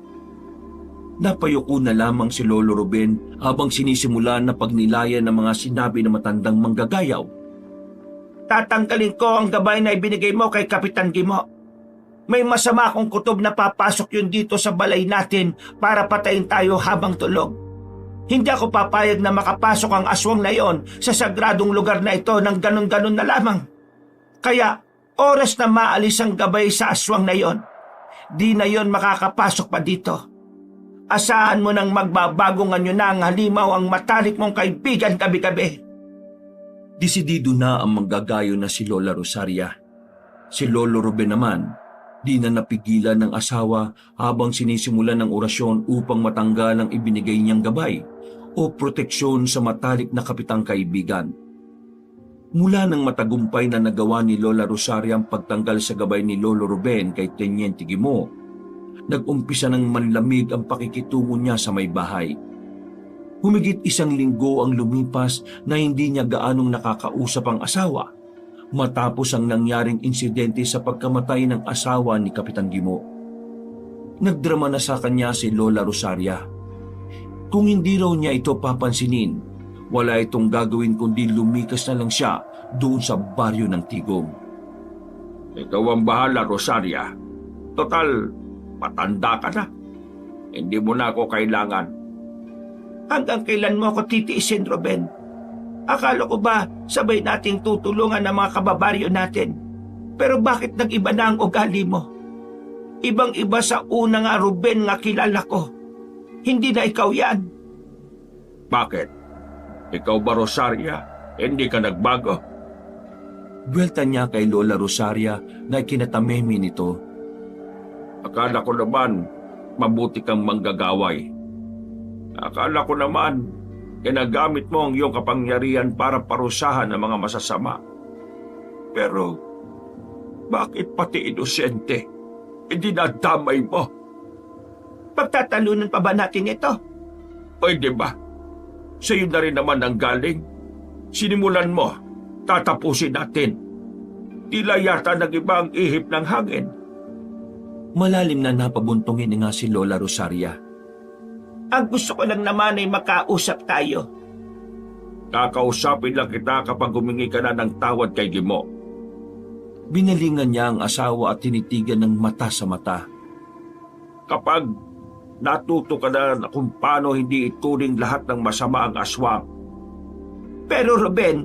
Napayuko na lamang si Lolo Ruben habang sinisimula na pagnilayan ng mga sinabi ng matandang manggagayaw. Tatanggalin ko ang gabay na ibinigay mo kay Kapitan Gimo. May masama akong kutob na papasok yun dito sa balay natin para patayin tayo habang tulog. Hindi ako papayag na makapasok ang aswang na yon sa sagradong lugar na ito ng ganon-ganon na lamang. Kaya oras na maalis ang gabay sa aswang na yon, di na yon makakapasok pa dito. Asahan mo nang magbabago ngayon na ang halimaw ang matalik mong kaibigan gabi-gabi. Desidido na ang manggagayo na si Lola Rosaria. Si Lolo Ruben naman, di na napigilan ng asawa habang sinisimulan ng orasyon upang matanggal ang ibinigay niyang gabay o proteksyon sa matalik na kapitang kaibigan. Mula nang matagumpay na nagawa ni Lola Rosaria ang pagtanggal sa gabay ni Lolo Ruben kay Teniente Gimo, nag-umpisa ng manlamig ang pakikitungo niya sa may bahay. Humigit 1 linggo ang lumipas na hindi niya gaanong nakakausap ang asawa matapos ang nangyaring insidente sa pagkamatay ng asawa ni Kapitan Gimo. Nagdrama na sa kanya si Lola Rosaria. Kung hindi raw niya ito papansinin, wala itong gagawin kundi lumikas na lang siya doon sa baryo ng Tigong. Ikaw ang bahala, Rosaria. Total, matanda ka na. Hindi mo na ako kailangan. Hanggang kailan mo ako titiisin, Ruben? Akala ko ba sabay nating tutulungan ang mga kababaryo natin? Pero bakit nag-iba na ang ugali mo? Ibang-iba sa una nga, Ruben, nga kilala ko. Hindi na ikaw yan. Bakit? Ikaw ba, Rosaria? Hindi ka nagbago? Buwelta niya kay Lola Rosaria na kinatamemi nito. Akala ko naman, mabuti kang manggagaway. Akala ko naman, ginagamit mo ang iyong kapangyarihan para parusahan ang mga masasama. Pero, bakit pati inosente? Hindi nadamay mo? Pagtatalunan pa ba natin ito? Pwede ba? Sa'yo na rin naman ang galing. Sinimulan mo, tatapusin natin. Tila yata nag-iba ang ihip ng hangin. Malalim na napabuntungin nga si Lola Rosaria. Ang gusto ko lang naman ay makausap tayo. Kakausapin lang kita kapag humingi ka na ng tawad kay Gimo. Binalingan niya ang asawa at tinitigan ng mata sa mata. Kapag natuto ka na kung paano hindi ituring lahat ng masama ang aswang. Pero Ruben,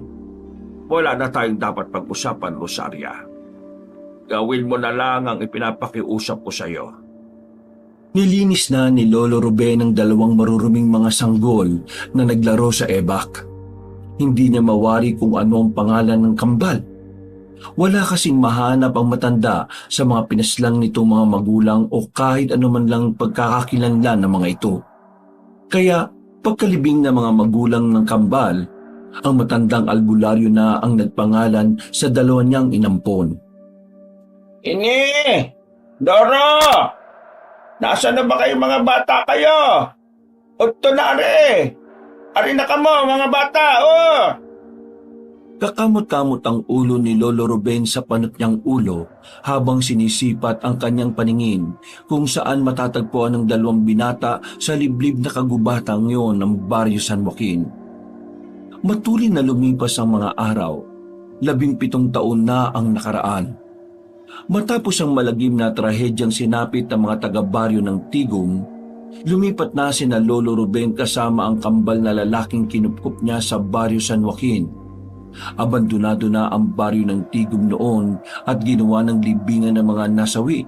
Wala na tayong dapat pag-usapan, Rosaria. Gawin mo na lang ang ipinapakiusap ko sa iyo. Nilinis na ni Lolo Ruben ang 2 maruruming mga sanggol na naglaro sa ebak. Hindi niya mawari kung ano ang pangalan ng kambal. Wala kasing mahanap ang matanda sa mga pinaslang nitong mga magulang o kahit anuman lang pagkakakilanlan ng mga ito. Kaya pagkalibing ng mga magulang ng kambal, ang matandang albularyo na ang nagpangalan sa 2 niyang inampon. Ini! Doro! Nasaan na ba kayo mga bata kayo? Utto na ari! Ari na kamo mga bata, oh! Kakamot-kamot ang ulo ni Lolo Ruben sa panot niyang ulo habang sinisipat ang kanyang paningin kung saan matatagpuan ng 2 binata sa liblib na kagubatang yon ng Baryo San Joaquin. Matuli na lumipas ang mga araw, 17 taon na ang nakaraan. Matapos ang malagim na trahedyang sinapit ng mga taga-baryo ng Tigong, lumipat na sina Lolo Ruben kasama ang kambal na lalaking kinupkup niya sa Baryo San Joaquin. Abandonado na ang baryo ng Tigong noon at ginawa ng libingan ng mga nasawi,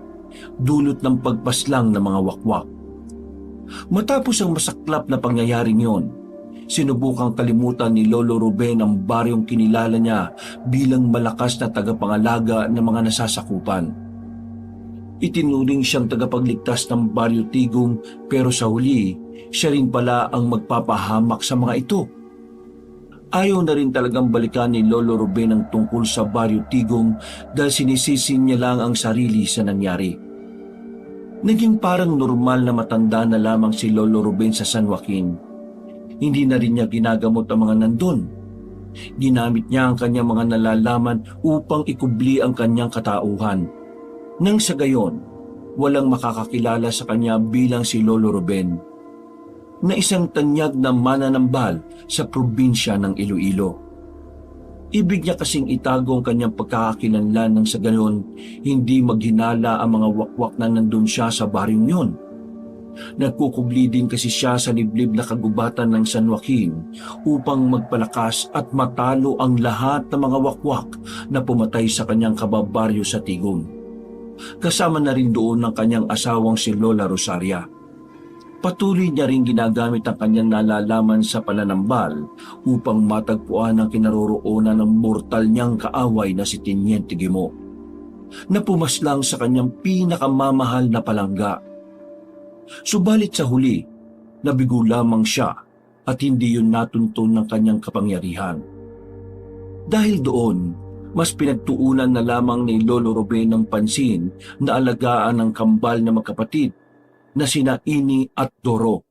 dulot ng pagpaslang ng mga wakwak. Matapos ang masaklap na pangyayaring yon, sinubukang kalimutan ni Lolo Ruben ang baryong kinilala niya bilang malakas na tagapangalaga ng mga nasasakupan. Itinuring siyang tagapagligtas ng Baryo Tigong pero sa huli, siya rin pala ang magpapahamak sa mga ito. Ayaw na rin talagang balikan ni Lolo Ruben ang tungkol sa Baryo Tigong dahil sinisisi niya lang ang sarili sa nangyari. Naging parang normal na matanda na lamang si Lolo Ruben sa San Joaquin. Hindi na rin niya ginagamot ang mga nandun. Ginamit niya ang kanyang mga nalalaman upang ikubli ang kanyang katauhan. Nang sa gayon, walang makakakilala sa kanya bilang si Lolo Ruben, na isang tanyag na mananambal sa probinsya ng Iloilo. Ibig niya kasing itago ang kanyang pagkakakilanlan nang sa gayon hindi maghinala ang mga wakwak na nandun siya sa baryong yun. Nagkukubli din kasi siya sa liblib na kagubatan ng San Joaquin upang magpalakas at matalo ang lahat ng mga wakwak na pumatay sa kanyang kababaryo sa Tigum. Kasama na rin doon ng kanyang asawang si Lola Rosaria. Patuloy niya rin ginagamit ang kanyang nalalaman sa pananambal upang matagpuan ang kinaroroonan ng mortal niyang kaaway na si Tiniente Gimo, na pumaslang sa kanyang pinakamamahal na palangga. Subalit sa huli, nabigo lamang siya at hindi yun natuntun ng kanyang kapangyarihan. Dahil doon, mas pinagtuunan na lamang ni Lolo Ruben ng pansin na alagaan ang kambal na magkapatid na sina Ini at Doro.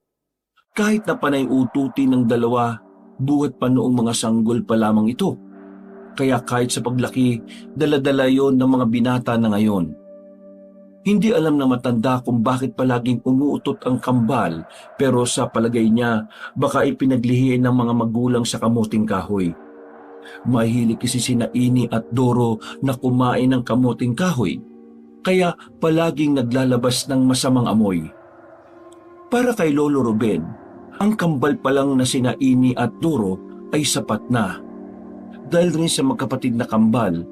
Kahit na panay ututi ng dalawa, buhat pa noong mga sanggol pa lamang ito. Kaya kahit sa paglaki, dala-dala yon ng mga binata na ngayon. Hindi alam na matanda kung bakit palaging umuutot ang kambal, pero sa palagay niya, baka ipinaglihiin ng mga magulang sa kamuting kahoy. Mahilig kasi sina Ini at Doro na kumain ng kamuting kahoy, kaya palaging naglalabas ng masamang amoy. Para kay Lolo Ruben, ang kambal pa lang na sina Ini at Doro ay sapat na. Dahil rin sa magkapatid na kambal,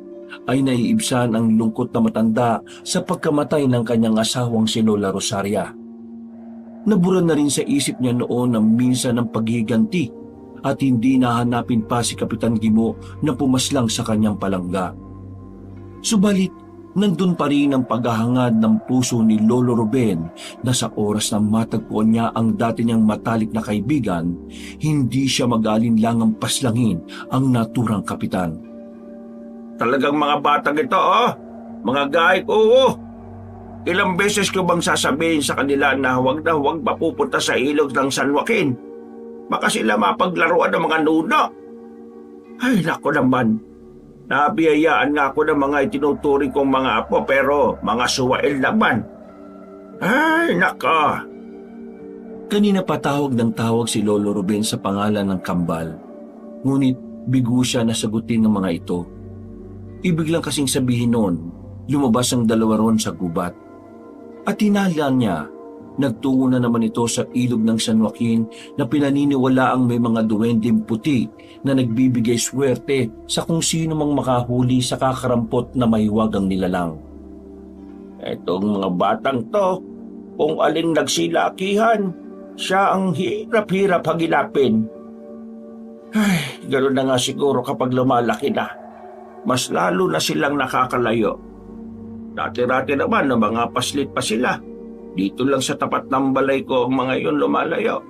ay naiibsan ang lungkot na matanda sa pagkamatay ng kanyang asawang si Lola Rosaria. Nabura na rin sa isip niya noon ang minsan ng paghiganti at hindi nahanapin pa si Kapitan Gimo na pumaslang sa kanyang palangga. Subalit, nandun pa rin ang paghahangad ng puso ni Lolo Ruben na sa oras na matagpuan niya ang dati niyang matalik na kaibigan, hindi siya mag-alinlangang paslangin ang naturang kapitan. Talagang mga batang ito, mga gaik, oo. Ilang beses ko bang sasabihin sa kanila na huwag mapupunta sa ilog ng San Joaquin? Baka sila mapaglaruan ng mga nuno. Ay, nako naman. Nabiyayaan nga ako ng mga itinuturing kong mga apo pero mga suwail naman. Ay, nako. Kanina pa tawag ng tawag si Lolo Ruben sa pangalan ng kambal. Ngunit bigo siya na sagutin ng mga ito. Ibig lang kasing sabihin noon, lumabas ang dalawa ron sa gubat. At hinala niya, nagtungo na naman ito sa ilog ng San Joaquin na pinaniniwala ang may mga duwending puti na nagbibigay swerte sa kung sino mang makahuli sa kakarampot na mahiwagang nilalang. Etong mga batang to, kung aling nagsilakihan, siya ang hirap-hirap hagilapin. Ay, gano'n na nga siguro kapag lumalaki na. Mas lalo na silang nakakalayo. Dati-dati naman na mga paslit pa sila. Dito lang sa tapat ng balay ko ang mga iyon lumalayo.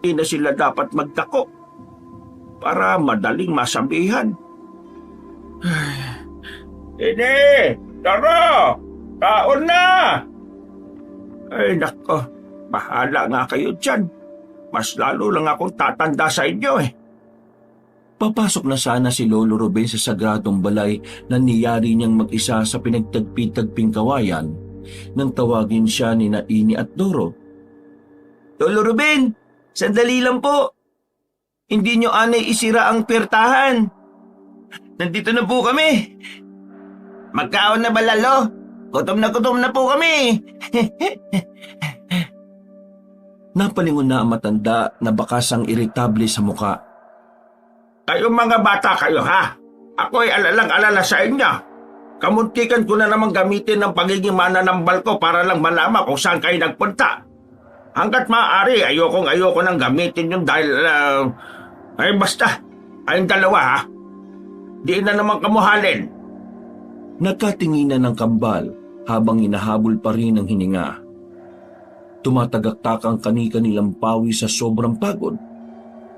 Hindi na sila dapat magdako para madaling masabihan. Ini! Tara! Kaon na! Ay nako, bahala nga kayo dyan. Mas lalo lang akong tatanda sa inyo eh. Papasok na sana si Lolo Ruben sa sagradong balay na niyari niyang mag-isa sa pinagtagpi-tagping kawayan nang tawagin siya ni Ini at Doro. Lolo Ruben, sandali lang po. Hindi nyo anay isira ang pirtahan. Nandito na po kami. Magkaon na ba, Lalo? Gutom na po kami. Napalingon na ang matanda na bakasang iritable sa muka. Kayong mga bata kayo ha? Ako'y alalang-alala sa inyo. Kamuntikan ko na namang gamitin ng pagiging mananambal ko para lang malaman kung saan kayo nagpunta. Hanggat maaari, ayoko nang gamitin yun dahil... ay basta, kayong dalawa ha? Di na naman kamuhalin. Nagkatinginan ng kambal habang hinahabol pa rin ang hininga. Tumatagaktak ang kani-kanilang pawi sa sobrang pagod.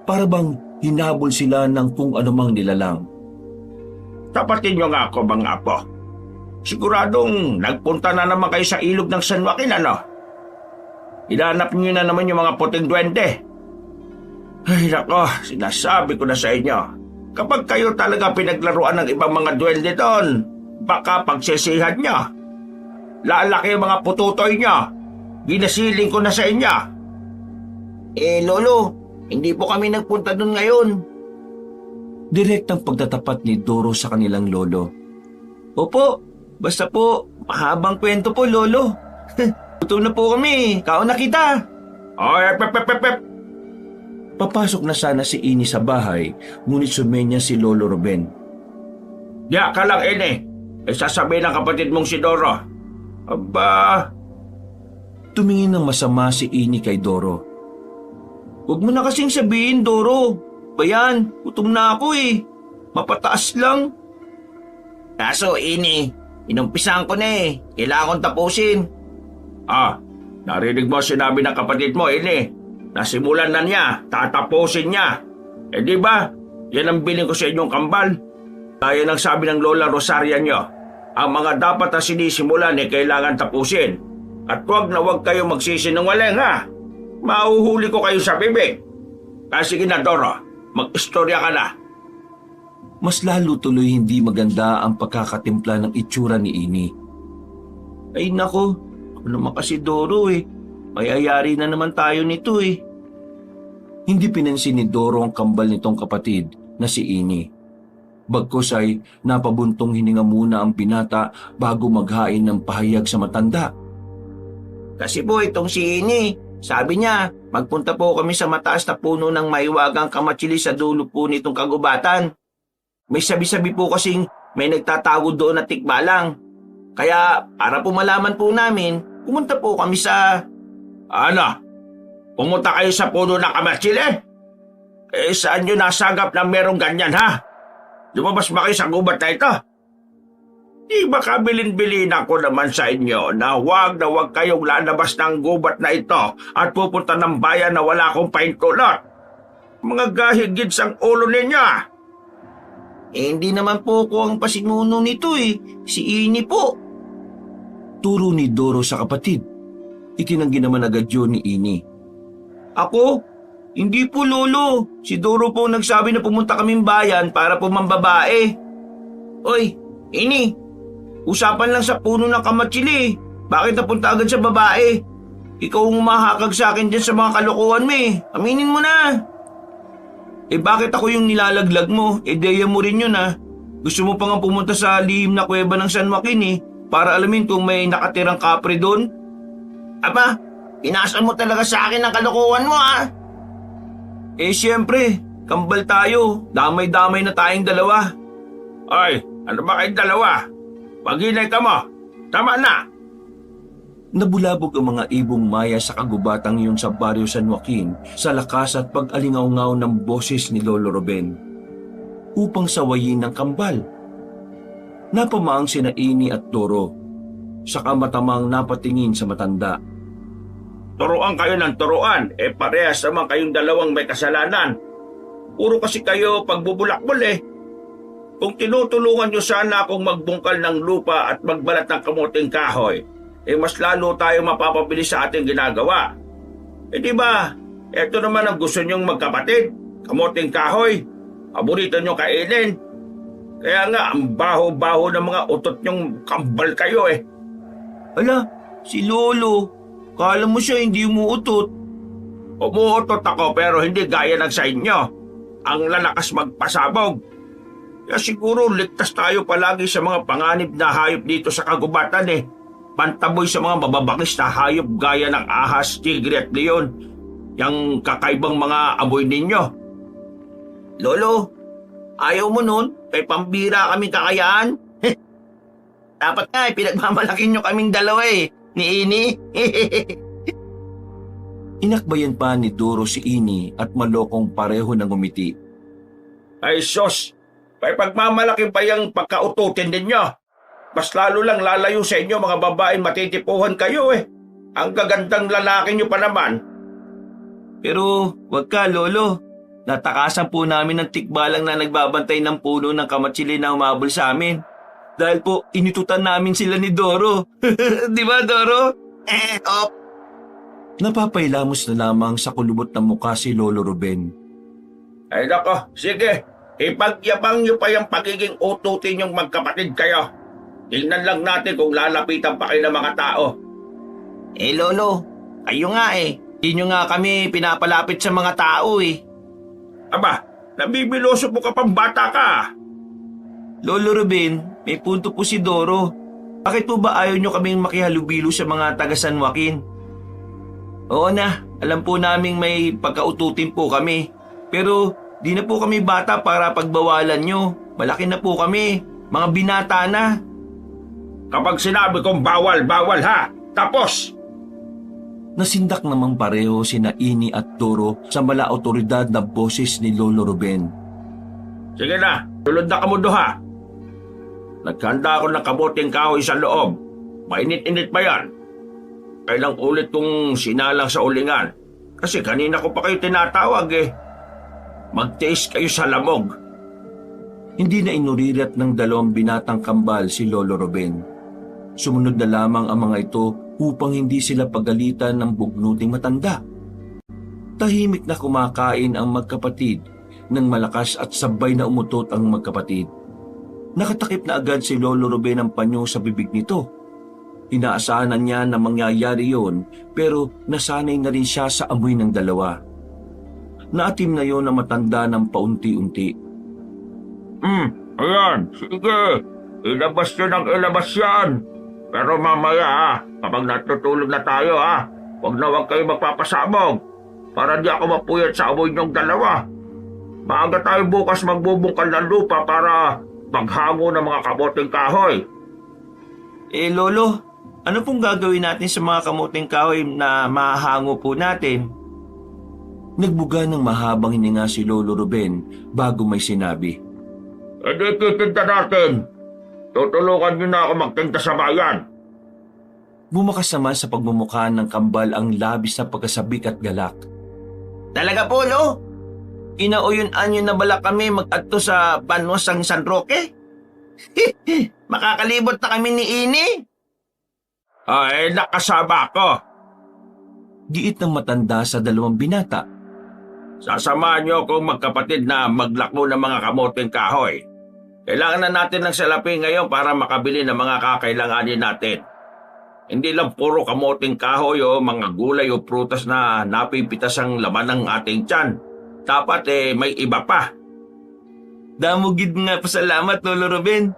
Para bang hinabol sila ng kung anumang nilalang. Tapatin nyo nga ako, mga apo. Siguradong nagpunta na naman kayo sa ilog ng San Joaquin, ano? Hinanap nyo na naman yung mga puting duwende. Ay nako, sinasabi ko na sa inyo. Kapag kayo talaga pinaglaruan ng ibang mga duwende doon, baka pagsisihan nyo. Lalaki ang mga pututoy nyo. Ginasiling ko na sa inyo. Lolo, hindi po kami nagpunta doon ngayon. Direktang pagtatapat ni Doro sa kanilang lolo. Opo, basta po, mahabang kwento po, lolo. Gutom na po kami, kaon na kita. Ay, pep. Papasok na sana si Ini sa bahay, ngunit sumenya si Lolo Ruben. Diya ka lang, Ini. Sasabihin ng kapatid mong si Doro. Aba, Tumingin ng masama si Ini kay Doro. Huwag mo na kasing sabihin, Doro. Bayan, gutom na ako eh. Mapataas lang. Kaso, Ini, inumpisahan ko na eh. Kailangan kong tapusin. narinig mo sinabi ng kapatid mo, Ini. Nasimulan na niya, tatapusin niya. Di ba? Yan ang biling ko sa inyong kambal. Kaya ng sabi ng Lola Rosaria nyo, ang mga dapat na sinisimulan kailangan tapusin. At huwag na huwag kayo magsisinungaling ha. Mauhuli ko kayo sa bibig. Sige na, Doro, mag-istorya ka na. Mas lalo tuloy hindi maganda ang pagkakatimpla ng itsura ni Ini. Ay nako, ako naman kasi Doro eh. Mayayari na naman tayo nito eh. Hindi pinansin ni Doro ang kambal nitong kapatid na si Ini. Bagkus ay napabuntong hininga muna ang binata bago maghain ng pahayag sa matanda. Kasi po itong si Ini, sabi niya, magpunta po kami sa mataas na puno ng maiwagang kamatsili sa dulo po nitong kagubatan. May sabi-sabi po kasing may nagtatago doon na tikbalang. Kaya para po malaman po namin, pumunta po kami sa... Ano? Pumunta kayo sa puno ng kamatsili? Saan nyo nasagap na merong ganyan ha? Lumabas ba kayo sa gubat na ito? Di ba kabilin-bilin ako naman sa inyo na huwag kayong lalabas ng gubat na ito at pupunta ng bayan na wala akong paintulot? Mga gahigid sang ulo ninyo. hindi naman po ko ang pasinuno nito eh. Si Ini po. Turo ni Doro sa kapatid. Itinanggi naman agad yun ni Ini. Ako? Hindi po, Lolo. Si Doro po nagsabi na pumunta kaming bayan para po mambabae. Oy, Ini. Usapan lang sa puno ng kamatsili. Bakit napunta agad sa babae? Ikaw ang umahakag sa akin dyan sa mga kalokohan mo eh. Aminin mo na. Bakit ako yung nilalaglag mo? Deya mo rin yun ah. Gusto mo pa nga pumunta sa lihim na kuweba ng San Joaquin eh. Para alamin kung may nakatirang kapre doon. Aba, inasal mo talaga sa akin ang kalokohan mo ah. Siyempre, kambal tayo. Damay-damay na tayong dalawa. Ay, ano ba kayong dalawa? Pag-inay ka mo. Tama na. Nabulabog ang mga ibong maya sa kagubatang yun sa Barrio San Joaquin sa lakas at pag-alingaw-ngaw ng boses ni Lolo Ruben upang sawayin ng kambal. Napamaang sina Ini at Doro, saka matamang napatingin sa matanda. Turuan kayo ng turuan, parehas naman kayong dalawang may kasalanan. Puro kasi kayo pagbubulakbol eh. Kung tinutulungan nyo sana akong magbungkal ng lupa at magbalat ng kamuting kahoy, mas lalo tayo mapapabilis sa ating ginagawa. Di ba, eto naman ang gusto nyong magkapatid, kamuting kahoy, paborito nyong kainin. Kaya nga, ang baho-baho ng mga utot nyong kambal kayo eh. Ala, si Lolo. Kala mo siya hindi umuutot. Umuutot ako pero hindi gaya ng sa inyo. Ang lalakas magpasabog. Kaya siguro ligtas tayo palagi sa mga panganib na hayop dito sa kagubatan eh. Pantaboy sa mga mababangis na hayop gaya ng ahas, tigre at leon. Yang kakaibang mga amoy ninyo. Lolo, ayaw mo nun? May pambira kaming kakayaan? Dapat nga pinagmamalaki nyo kaming dalawa eh. Ni Ini. Inakbayan pa ni Doro si Ini at malokong pareho ng umiti. Ay sos, may pagmamalaki pa yung pagkaututin ninyo. Mas lalo lang lalayo sa inyo mga babaeng matitipuhan kayo eh. Ang gagandang lalaki nyo pa naman. Pero wag ka, Lolo. Natakasan po namin ng tikbalang na nagbabantay ng puno ng kamatsili na umabol sa amin. Dahil po, initutan namin sila ni Doro. Di ba, Doro? Napapailamos na lamang sa kulubot ng mukha si Lolo Ruben Ay nako, sige. Ipagyabang niyo pa yung pagiging ututin yung magkapatid kayo. Tingnan lang natin kung lalapitan pa kayo ng mga tao. Lolo, kayo nga Di nyo nga kami pinapalapit sa mga tao Aba, nabibiloso po ka pang bata ka. Lolo Ruben, may punto po si Doro. Bakit po ba ayaw nyo kaming makihalubilo sa mga taga San Joaquin? Oo na, alam po naming may pagkaututin po kami. Pero di na po kami bata para pagbawalan nyo. Malaki na po kami, mga binata na. Kapag sinabi kong bawal, bawal ha. Tapos, Nasindak namang pareho sina Ini at Doro sa mala otoridad na boses ni Lolo Ruben. sige na, tulad na kamo ha. Naghanda ako ng kabuting kahoy sa loob. Mainit-init pa yan. Kailang ulit kong sinalang sa ulingan. Kasi kanina ko pa kayo tinatawag Magtiis kayo sa lamog. Hindi na inurirat ng dalawang binatang kambal si Lolo Ruben. Sumunod na lamang ang mga ito upang hindi sila pagalitan ng bugnuting matanda. Tahimik na kumakain ang magkapatid nang malakas at sabay na umutot ang magkapatid. Nakatakip na agad si Lolo Ruben ang panyo sa bibig nito. Inaasahan na niya na mangyayari yon pero nasanay na rin siya sa amoy ng dalawa. Naatim na yon ang matanda ng paunti-unti. Ayan, sige. Ilabas nyo ng ilabas yan. Pero mamaya kapag natutulog na tayo huwag kayo magpapasabog. Para di ako mapuyat sa amoy nyong dalawa. Maaga tayo bukas magbubungkal ng lupa para maghango ng mga kamoting kahoy. Lolo, ano pong gagawin natin sa mga kamuting kahoy na mahahango po natin? Nagbuga ng mahabang hininga si Lolo Ruben bago may sinabi. Hindi titinta natin. Tutulungan nyo na ako magtinta sa bayan. Bumakas naman sa pagmumukha ng kambal ang labis na pagkasabik at galak. Talaga po, Lo? Inauyon-an nyo na bala kami mag-adto sa Banwasang San Roque? Makakalibot na kami ni Ini? Ay, nakasama ko. Giit ng matanda sa dalawang binata. Sasamahan nyo akong magkapatid na maglako ng mga kamoting kahoy. Kailangan na natin ng salapi ngayon para makabili ng mga kakailanganin natin. Hindi lang puro kamoting kahoy o mga gulay o prutas na napipitas ang laman ng ating tiyan. Dapat may iba pa. Damugid nga pasalamat, Lolo Ruben.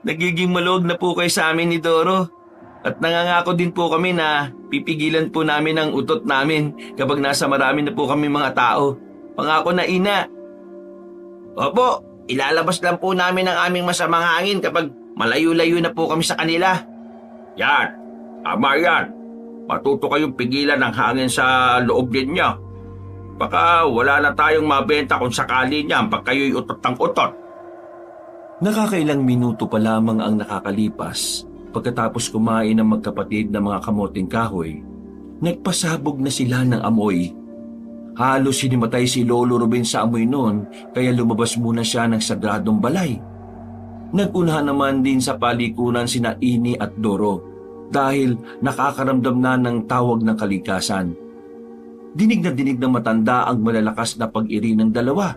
Nagiging maluwag na po kayo sa amin ni Doro. At nangangako din po kami na pipigilan po namin ang utot namin kapag nasa marami na po kami mga tao. Pangako na, Ina. Opo, ilalabas lang po namin ang aming masamang hangin kapag malayo-layo na po kami sa kanila. Yan, tama yan. Matuto kayong pigilan ng hangin sa loob ninyo. Baka wala na tayong mabenta kung sakali niyan pag kayo'y utot ng utot. Nakakailang minuto pa lamang ang nakakalipas pagkatapos kumain ng magkapatid na mga kamoting kahoy. Nagpasabog na sila ng amoy. Halos hinimatay si Lolo Ruben sa amoy noon kaya lumabas muna siya ng sagradong balay. Nag-unahan naman din sa palikunan sina Ini at Doro dahil nakakaramdam na ng tawag ng kalikasan. Dinig na dinig ng matanda ang malalakas na pag-iri ng dalawa.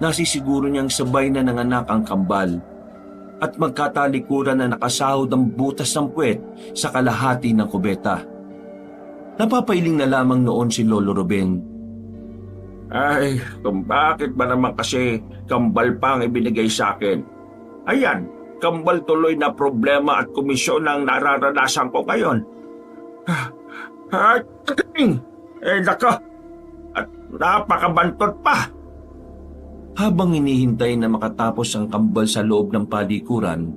Nasisiguro niyang sabay na nanganak ang kambal at magkatalikuran na nakasahod ang butas ng puwet sa kalahati ng kubeta. Napapailing na lamang noon si Lolo Ruben. Ay, kung bakit ba naman kasi kambal pa ang ibinigay sa akin. Ayan, kambal tuloy na problema at komisyon ang nararanasan ko ngayon. Nako, at napakabantot pa. Habang hinihintay na makatapos ang kambal sa loob ng palikuran,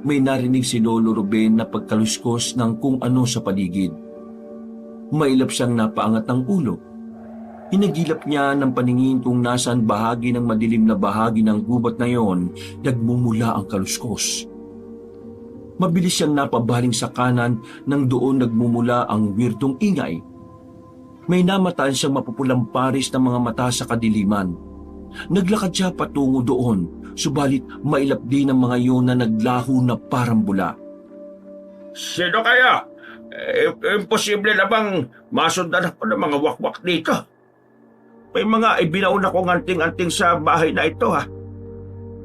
may narinig si Lolo Ruben na pagkaluskos ng kung ano sa paligid. Mailap siyang napaangat ng ulo. Hinagilap niya ng paningin kung nasaan bahagi ng madilim na bahagi ng gubat na yon nagmumula ang kaluskos. Mabilis siyang napabaling sa kanan nang doon nagmumula ang wirdong ingay. May namataan siyang mapupulang paris ng mga mata sa kadiliman. Naglakad siya patungo doon, subalit mailap din ang mga yun na naglaho na parang bula. Sino kaya? Imposible na bang masundan ako ng mga wakwak dito? May mga ibinaon akong anting-anting sa bahay na ito ha.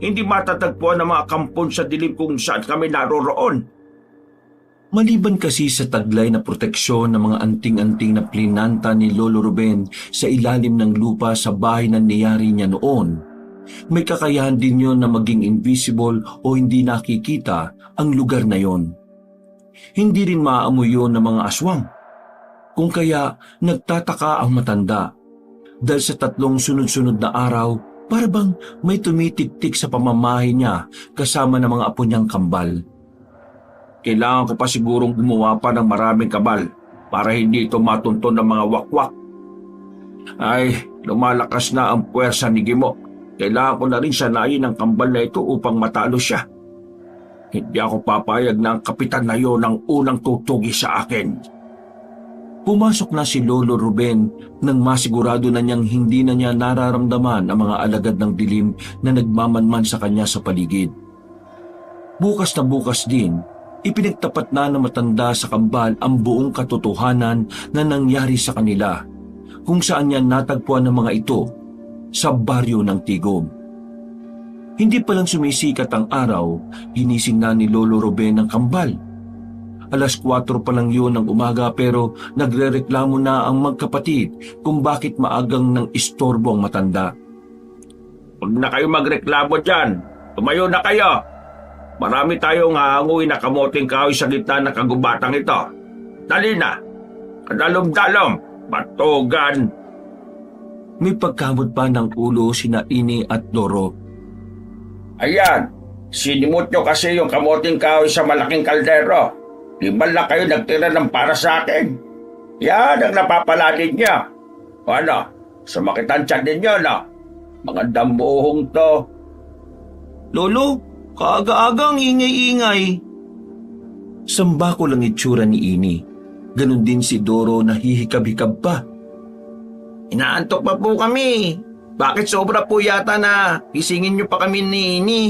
Hindi matatagpuan ng mga kampon sa dilim kung saan kami naroroon. Maliban kasi sa taglay na proteksyon ng mga anting-anting na plinanta ni Lolo Ruben sa ilalim ng lupa sa bahay na niyari niya noon, may kakayahan din yon na maging invisible o hindi nakikita ang lugar na yon. Hindi rin maaamoy yon ng mga aswang. Kung kaya nagtataka ang matanda dahil sa 3 sunod-sunod na araw, para bang may tumitik-tik sa pamamahay niya kasama ng mga apo niyang kambal. Kailangan ko pa sigurong gumawa pa ng maraming kabal para hindi ito matunton ng mga wakwak. Ay, lumalakas na ang puwersa ni Gimo. Kailangan ko na rin sanayin ang kambal na ito upang matalo siya. Hindi ako papayag na ang kapitan na yon ang unang tutugi sa akin. Pumasok na si Lolo Ruben nang masigurado na niyang hindi na niya nararamdaman ang mga alagad ng dilim na nagmamanman sa kanya sa paligid. Bukas na bukas din, ipinagtapat na ng matanda sa kambal ang buong katotohanan na nangyari sa kanila, kung saan niya natagpuan ng mga ito sa baryo ng Tigom. Hindi pa lang sumisikat ang araw, ginising na ni Lolo Ruben ang kambal. 4:00 pa lang yun ng umaga pero nagrereklamo na ang magkapatid kung bakit maagang nang istorbo ang matanda. Huwag na kayo magreklamo dyan. Tumayo na kayo. Marami tayong hahanguin na kamoting kahoy sa gitna ng kagubatang ito. Dali na. Kadalom-dalom. Batugan. May pagkamot pa ng ulo sina Ini at Doro. Ayan. Sinimot nyo kasi yung kamoting kahoy sa malaking kaldero. Di ba lang kayo nagtira ng para sa akin? Yan ang napapaladin niya. Ano? Sumakitan tiyan ninyo, no? Mga dambuhong to. Lolo, kaaga-aga ang ingay-ingay. Samba ko lang itsura ni Ini. Ganon din si Doro na hihikab-hikab pa. Inaantok pa po kami. Bakit sobra po yata na isingin niyo pa kami ni Ini?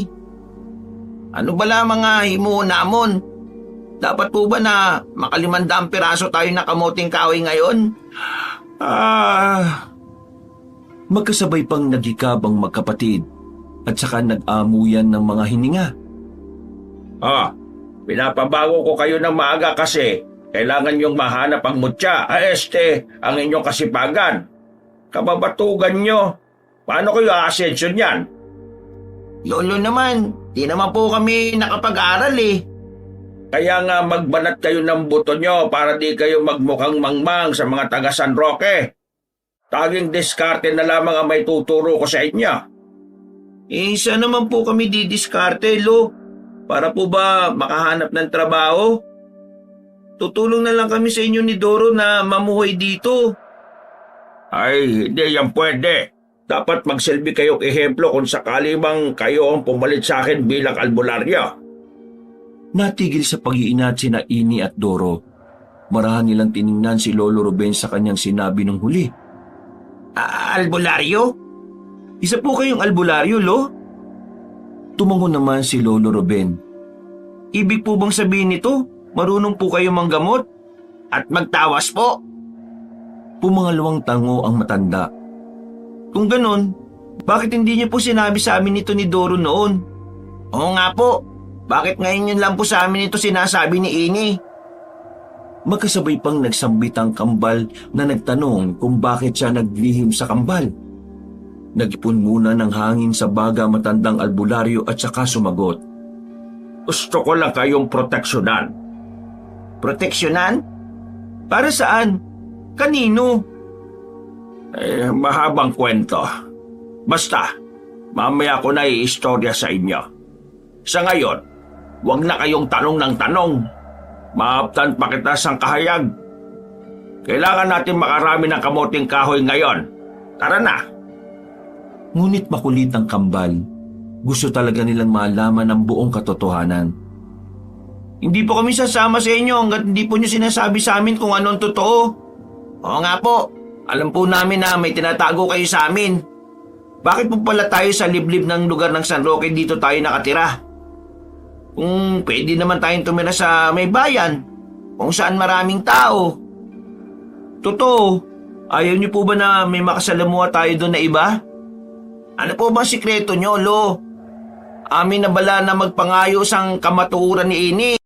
Ano bala mga himuon namon? Dapat po ba na makalimandang piraso tayo na kamoting kahoy ngayon? Magkasabay pang nagikab ang magkapatid at saka nag-amuyan ng mga hininga. Pinapabago ko kayo ng maaga kasi kailangan yung mahanap ang mutya, ang inyong kasipagan. Kababatugan nyo. Paano kayo aasensyon yan? Lolo naman, di naman po kami nakapag-aral eh. Kaya nga magbanat kayo ng buto nyo para di kayo magmukhang mangmang sa mga taga San Roque. Taging diskarte na lamang ang may tuturo ko sa inyo. Saan naman po kami didiskarte, Lo? Para po ba makahanap ng trabaho? Tutulong na lang kami sa inyo ni Doro na mamuhay dito. Ay, hindi yan pwede. Dapat magsilbi kayong ehemplo kung sakali bang kayo ang pumalit sa akin bilang albularyo. Natigil sa pag-iinat sina Ini at Doro. Marahan nilang tiningnan si Lolo Ruben sa kanyang sinabi ng huli. Albularyo? Isa po kayong albularyo, Lo? Tumango naman si Lolo Ruben. Ibig po bang sabihin nito, marunong po kayo manggamot? At magtawas po? Pumangalawang tango ang matanda. Kung ganun, bakit hindi niyo po sinabi sa amin ito ni Doro noon? Oo nga po. Bakit ngayon yun lang po sa amin ito sinasabi ni Ini? Magkasabay pang nagsambit ang kambal na nagtanong kung bakit siya naglihim sa kambal. Nag-ipon muna ng hangin sa baga matandang albularyo at saka sumagot. Gusto ko lang kayong proteksyonan. Proteksyonan? Para saan? Kanino? Mahabang kwento. Basta, mamaya ko na i-istorya sa inyo. Sa ngayon, huwag na kayong tanong ng tanong. Maaptan pa kita sang kahayag. Kailangan natin makarami ng kamoting kahoy ngayon. Tara na! Ngunit makulit ang kambal. Gusto talaga nilang malaman ang buong katotohanan. Hindi po kami sasama sa inyo hanggat hindi po nyo sinasabi sa amin kung ano ang totoo. Oo nga po, alam po namin na may tinatago kayo sa amin. Bakit po pala tayo sa liblib ng lugar ng San Roque dito tayo nakatira? Kung pwede naman tayong tumira sa may bayan, kung saan maraming tao. Totoo, Ayaw niyo po ba na may makasalamuha tayo doon na iba? Ano po ba sikreto nyo, Lo? Amin na bala na magpangayos ang kamatuuran ni Ini.